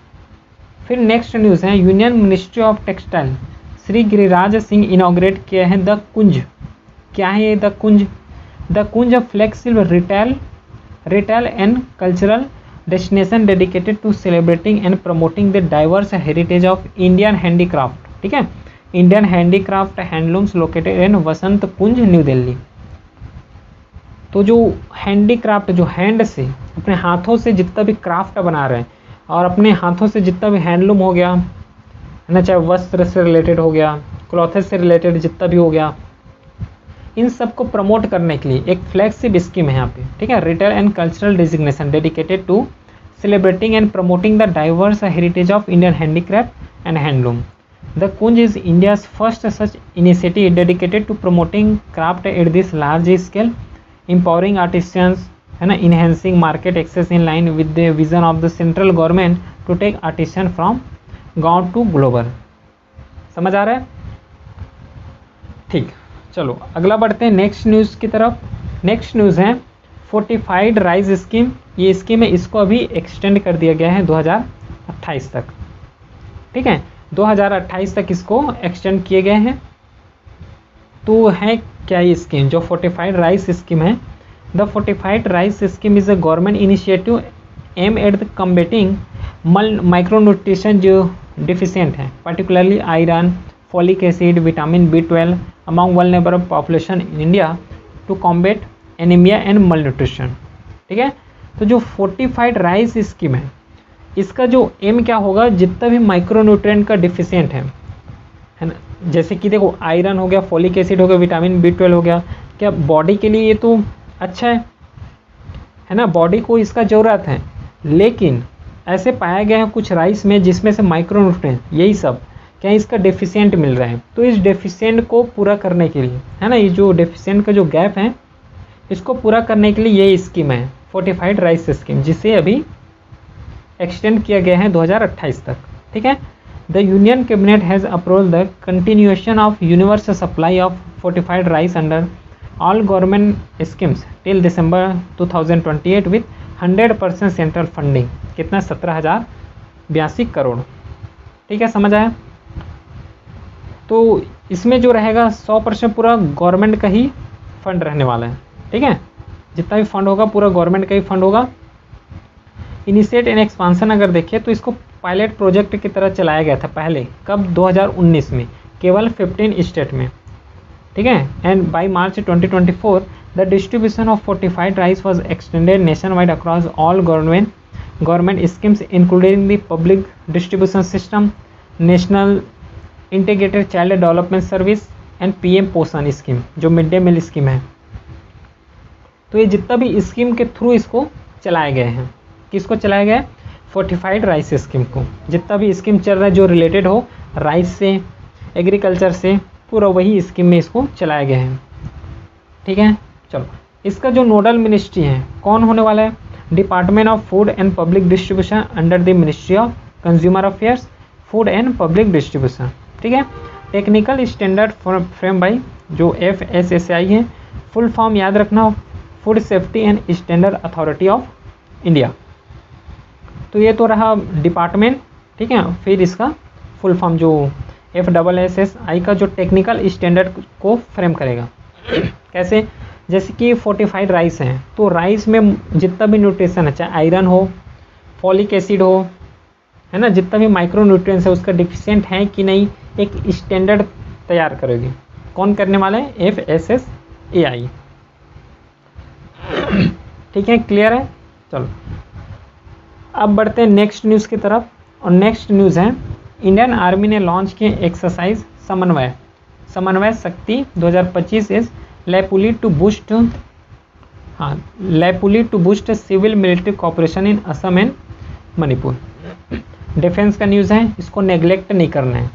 [SPEAKER 1] फिर नेक्स्ट न्यूज़ है, union ministry of textile Shri Giriraj Singh inaugurate किए हैं द कुंज। क्या है ये the Kunj? The Kunj flexible retail and cultural destination dedicated to celebrating and promoting the diverse heritage of Indian handicraft. ठीक है, Indian handicraft handlooms located in Vasant Kunj New Delhi. तो जो हैंडीक्राफ्ट, जो हैंड से अपने हाथों से जितना भी क्राफ्ट बना रहे हैं और अपने हाथों से जितना भी हैंडलूम हो गया है ना, चाहे वस्त्र से रिलेटेड हो गया, क्लॉथेस से रिलेटेड जितना भी हो गया, इन सब को प्रमोट करने के लिए एक फ्लैगशिप स्कीम है यहाँ पे। ठीक है, retail and cultural designation dedicated to celebrating and promoting the diverse heritage of Indian handicraft and handloom. The Kunj is India's first such initiative dedicated to promoting craft at this large scale, empowering artisans, है ना, enhancing market access in line with the vision of the central government to take artisan from गाँव to global. समझ आ रहा है? ठीक, चलो अगला बढ़ते हैं नेक्स्ट न्यूज़ की तरफ। नेक्स्ट न्यूज़ है फोर्टिफाइड राइस स्कीम। ये स्कीम है, इसको अभी एक्सटेंड कर दिया गया है 2028 तक। ठीक है, 2028 तक इसको एक्सटेंड किए गए हैं। तो है क्या ये स्कीम, जो फोर्टिफाइड राइस स्कीम है, the fortified rice scheme is a government initiative aim at the combating micronutrition जो डिफिशियंट है, particularly iron, folic acid, vitamin B12 among vulnerable population in India to combat anaemia and malnutrition. ठीक है, तो जो fortified rice scheme है, इसका जो M क्या होगा, जितना भी माइक्रोन्यूट्रिएंट का डिफिशियंट है ना, जैसे कि देखो आयरन हो गया, फॉलिक एसिड हो गया, विटामिन B12 हो गया, क्या बॉडी के लिए ये तो अच्छा है ना, बॉडी को इसका ज़रूरत है। लेकिन ऐसे पाया गया है कुछ राइस में जिसमें से माइक्रोन्यूट्रिएंट यही सब क्या इसका डेफिशिएंट मिल रहा है। तो इस डेफिशिएंट को पूरा करने के लिए है ना, ये जो डेफिशिएंट का जो गैप है इसको पूरा करने के लिए ये स्कीम है फोर्टिफाइड राइस स्कीम, जिसे अभी एक्सटेंड किया गया है 2028 तक। ठीक है, the union cabinet has approved the continuation of universal supply of fortified rice under all government schemes till December 2028 with 100% central funding. कितना, 17,082 करोड़। ठीक है, समझ आया। तो इसमें जो रहेगा 100% पूरा गवर्नमेंट का ही फंड रहने वाला है। ठीक है, जितना भी फंड होगा पूरा गवर्नमेंट का ही फंड होगा। इनिशिएट एंड एक्सपांसन अगर देखें तो इसको पायलट प्रोजेक्ट की तरह चलाया गया था पहले, कब, 2019 में, केवल 15 स्टेट में। ठीक है, and by March 2024 the distribution of fortified rice was extended nation wide across all government schemes including the public distribution system, national integrated child development service and PM पोषण स्कीम जो मिड डे मील स्कीम है। तो ये जितना भी scheme के through इसको चलाए गए हैं, किसको चलाया गया है, फोर्टिफाइड राइस स्कीम को। जितना भी स्कीम चल रहा है जो रिलेटेड हो राइस से, एग्रीकल्चर से, पूरा वही स्कीम में इसको चलाया गया है। ठीक है, चलो इसका जो नोडल मिनिस्ट्री है कौन होने वाला है, department of food and public distribution under the ministry of consumer affairs, food and public distribution. ठीक है, टेक्निकल स्टैंडर्ड फ्रेम बाई जो FSSAI है, फुल फॉर्म याद रखना, food safety and standard authority of India. तो ये तो रहा डिपार्टमेंट। ठीक है, फिर इसका फुल फॉर्म जो FSSAI का जो टेक्निकल स्टैंडर्ड को फ्रेम करेगा। कैसे, जैसे कि फोर्टिफाइड राइस है तो राइस में जितना भी न्यूट्रिशन है, चाहे आयरन हो, फॉलिक एसिड हो, है ना, जितना भी माइक्रो न्यूट्रिएंट्स है उसका डिफिशिएंट है कि नहीं, एक स्टैंडर्ड तैयार करेगी। कौन करने वाला है, FSSAI। ठीक है, क्लियर है। चलो अब बढ़ते हैं नेक्स्ट न्यूज़ की तरफ, और नेक्स्ट न्यूज़ है इंडियन आर्मी ने लॉन्च किए एक्सरसाइज समन्वय शक्ति 2025 इज लैपुली to boost civil military cooperation in Assam and Manipur. Defence का न्यूज़ है, इसको नेग्लेक्ट नहीं करना है।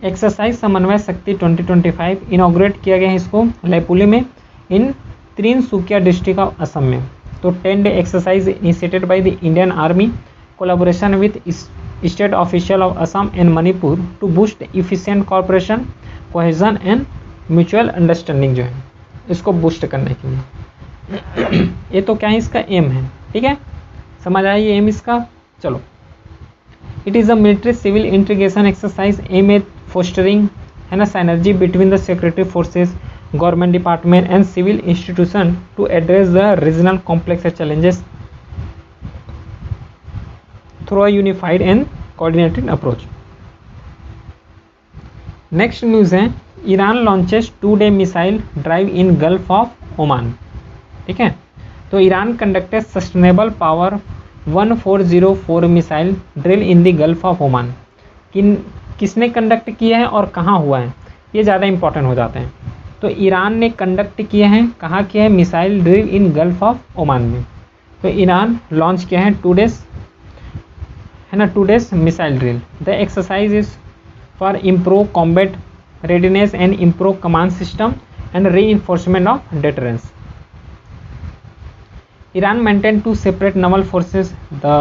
[SPEAKER 1] एक्सरसाइज समन्वय शक्ति 2025 इनॉग्रेट किया गया है इसको लैपुली में in Tinsukia district of Assam में। तो 10 day exercise initiated by the Indian army collaboration with state official of Assam and Manipur to boost efficient corporation, cohesion and mutual understanding जो है इसको बूस्ट करने के लिए। ये तो क्या है, इसका एम है। ठीक है, समझ आया ये एम इसका। चलो, it is a military civil integration exercise aim at fostering, है ना, synergy between the security forces, government department and civil institution to address the regional complex challenges through a unified and coordinated approach. Next news है, Iran launches 2-day missile drive in Gulf of Oman. ठीक है, तो Iran conducted sustainable power 1404 missile drill in the Gulf of Oman. किसने conduct किया है और कहाँ हुआ है, ये ज़्यादा इंपॉर्टेंट हो जाते हैं। तो ईरान ने कंडक्ट किए हैं, कहाँ किया है, missile drill in Gulf of Oman में। तो ईरान लॉन्च किया है 2 days, है ना, 2 days missile drill. The exercise is for improve combat readiness and improve command system and reinforcement of deterrence. Iran maintained 2 separate naval forces, the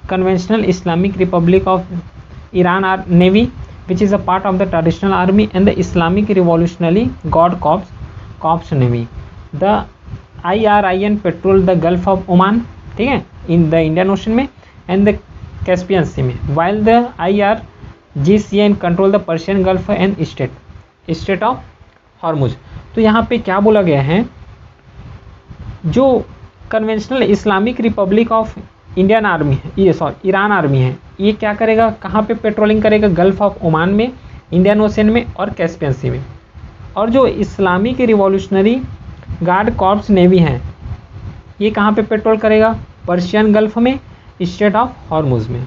[SPEAKER 1] Conventional Islamic Republic of Iran Navy, which is a part of the traditional army, and the Islamic Revolutionary Guard Corps Navy. The IRIN patrolled the Gulf of Oman, ठीक है, in the Indian Ocean में, and the Caspian सी में, while the IRGC control the Persian gulf and state of Hormuz. तो यहाँ पे क्या बोला गया है, जो conventional Islamic Republic of Indian army है, ये ईरान आर्मी है, ये क्या करेगा, कहाँ पे पेट्रोलिंग करेगा, गल्फ ऑफ ओमान में, इंडियन ओशन में और कैस्पियन सी में। और जो Islamic revolutionary guard corps navy हैं, ये कहाँ पे पेट्रोल करेगा, पर्शियन गल्फ में, स्टेट ऑफ हॉर्मुज में।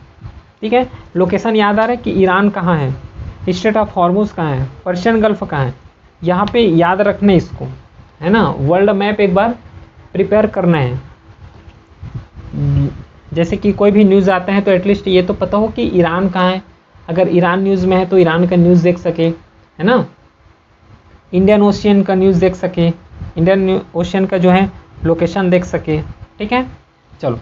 [SPEAKER 1] ठीक है, लोकेशन याद आ रहा है कि ईरान कहाँ है, स्टेट ऑफ हॉर्मुज कहाँ है, पर्शियन गल्फ कहाँ है, यहाँ पे याद रखना इसको, है ना। वर्ल्ड मैप एक बार प्रिपेयर करना है, जैसे कि कोई भी न्यूज़ आता है तो एटलीस्ट ये तो पता हो कि ईरान कहाँ है, अगर ईरान न्यूज़ में है तो ईरान का न्यूज़ देख सके, है ना। इंडियन ओशियन का न्यूज़ देख सके, इंडियन ओशियन का जो है लोकेशन देख सके। ठीक है, चलो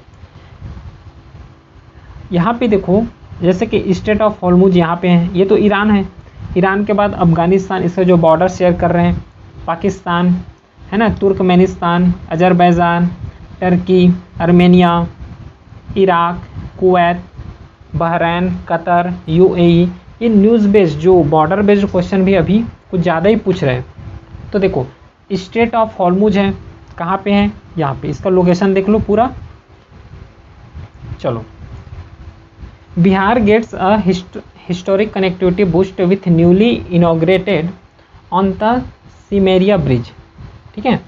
[SPEAKER 1] यहाँ पे देखो, जैसे कि स्टेट ऑफ हॉर्मुज यहाँ पे है, ये तो ईरान है। ईरान के बाद अफगानिस्तान, इससे जो बॉर्डर शेयर कर रहे हैं, पाकिस्तान, है ना, Turkmenistan, Azerbaijan, Turkey, Armenia, Iraq, Kuwait, Bahrain, Qatar, UAE। ये न्यूज़ बेस्ड जो बॉर्डर बेस्ड क्वेश्चन भी अभी कुछ ज़्यादा ही पूछ रहे हैं। तो देखो स्टेट ऑफ हॉर्मुज है, कहाँ पे है, यहाँ पे, इसका लोकेशन देख लो पूरा। चलो, Bihar gets a historic connectivity boost with newly inaugurated on the Simaria bridge. ठीक है,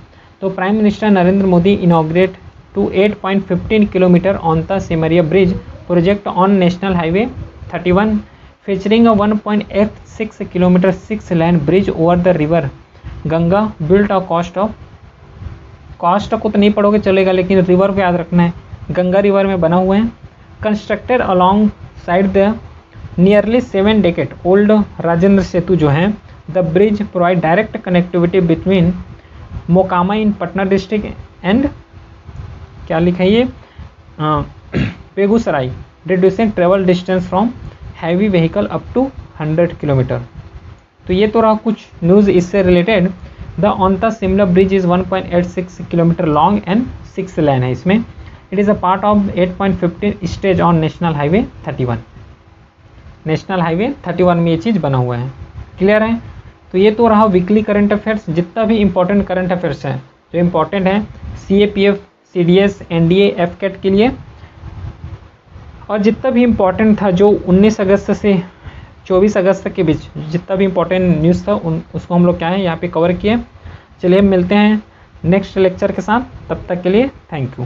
[SPEAKER 1] तो prime minister Narendra Modi inaugurate to 8.15 kilometre on the Simaria bridge project on national highway 31 featuring a 1.86 kilometre 6 lane bridge over the river Ganga built of cost को तो नहीं पढ़ोगे चलेगा, लेकिन river को याद रखना है, गंगा रिवर में बना हुआ है। Constructed alongside the nearly 7 decade old Rajendra Setu जो है। The bridge provide direct connectivity between Mokama in Patna district and क्या लिखा है ये, Begusarai, reducing travel distance from heavy vehicle up to 100 kilometre. तो ये तो रहा कुछ न्यूज़ इससे related. The Aunta Simaria bridge is 1.86 kilometre long and 6 lane है इसमें। It is a part of 8.15 stage on national highway 31। National highway 31 में ये चीज़ बना हुआ है। क्लियर है। तो ये तो रहा वीकली करंट अफेयर्स। जितना भी इंपॉर्टेंट करंट अफेयर्स हैं जो इम्पॉर्टेंट हैं CAPF, CDS, NDA, FCAT के लिए, और जितना भी इम्पोर्टेंट था जो 19 अगस्त से 24 अगस्त के बीच जितना भी इम्पोर्टेंट न्यूज़ था उसको हम लोग क्या है यहाँ पे कवर किए। चलिए मिलते हैं नेक्स्ट लेक्चर के साथ, तब तक के लिए थैंक यू।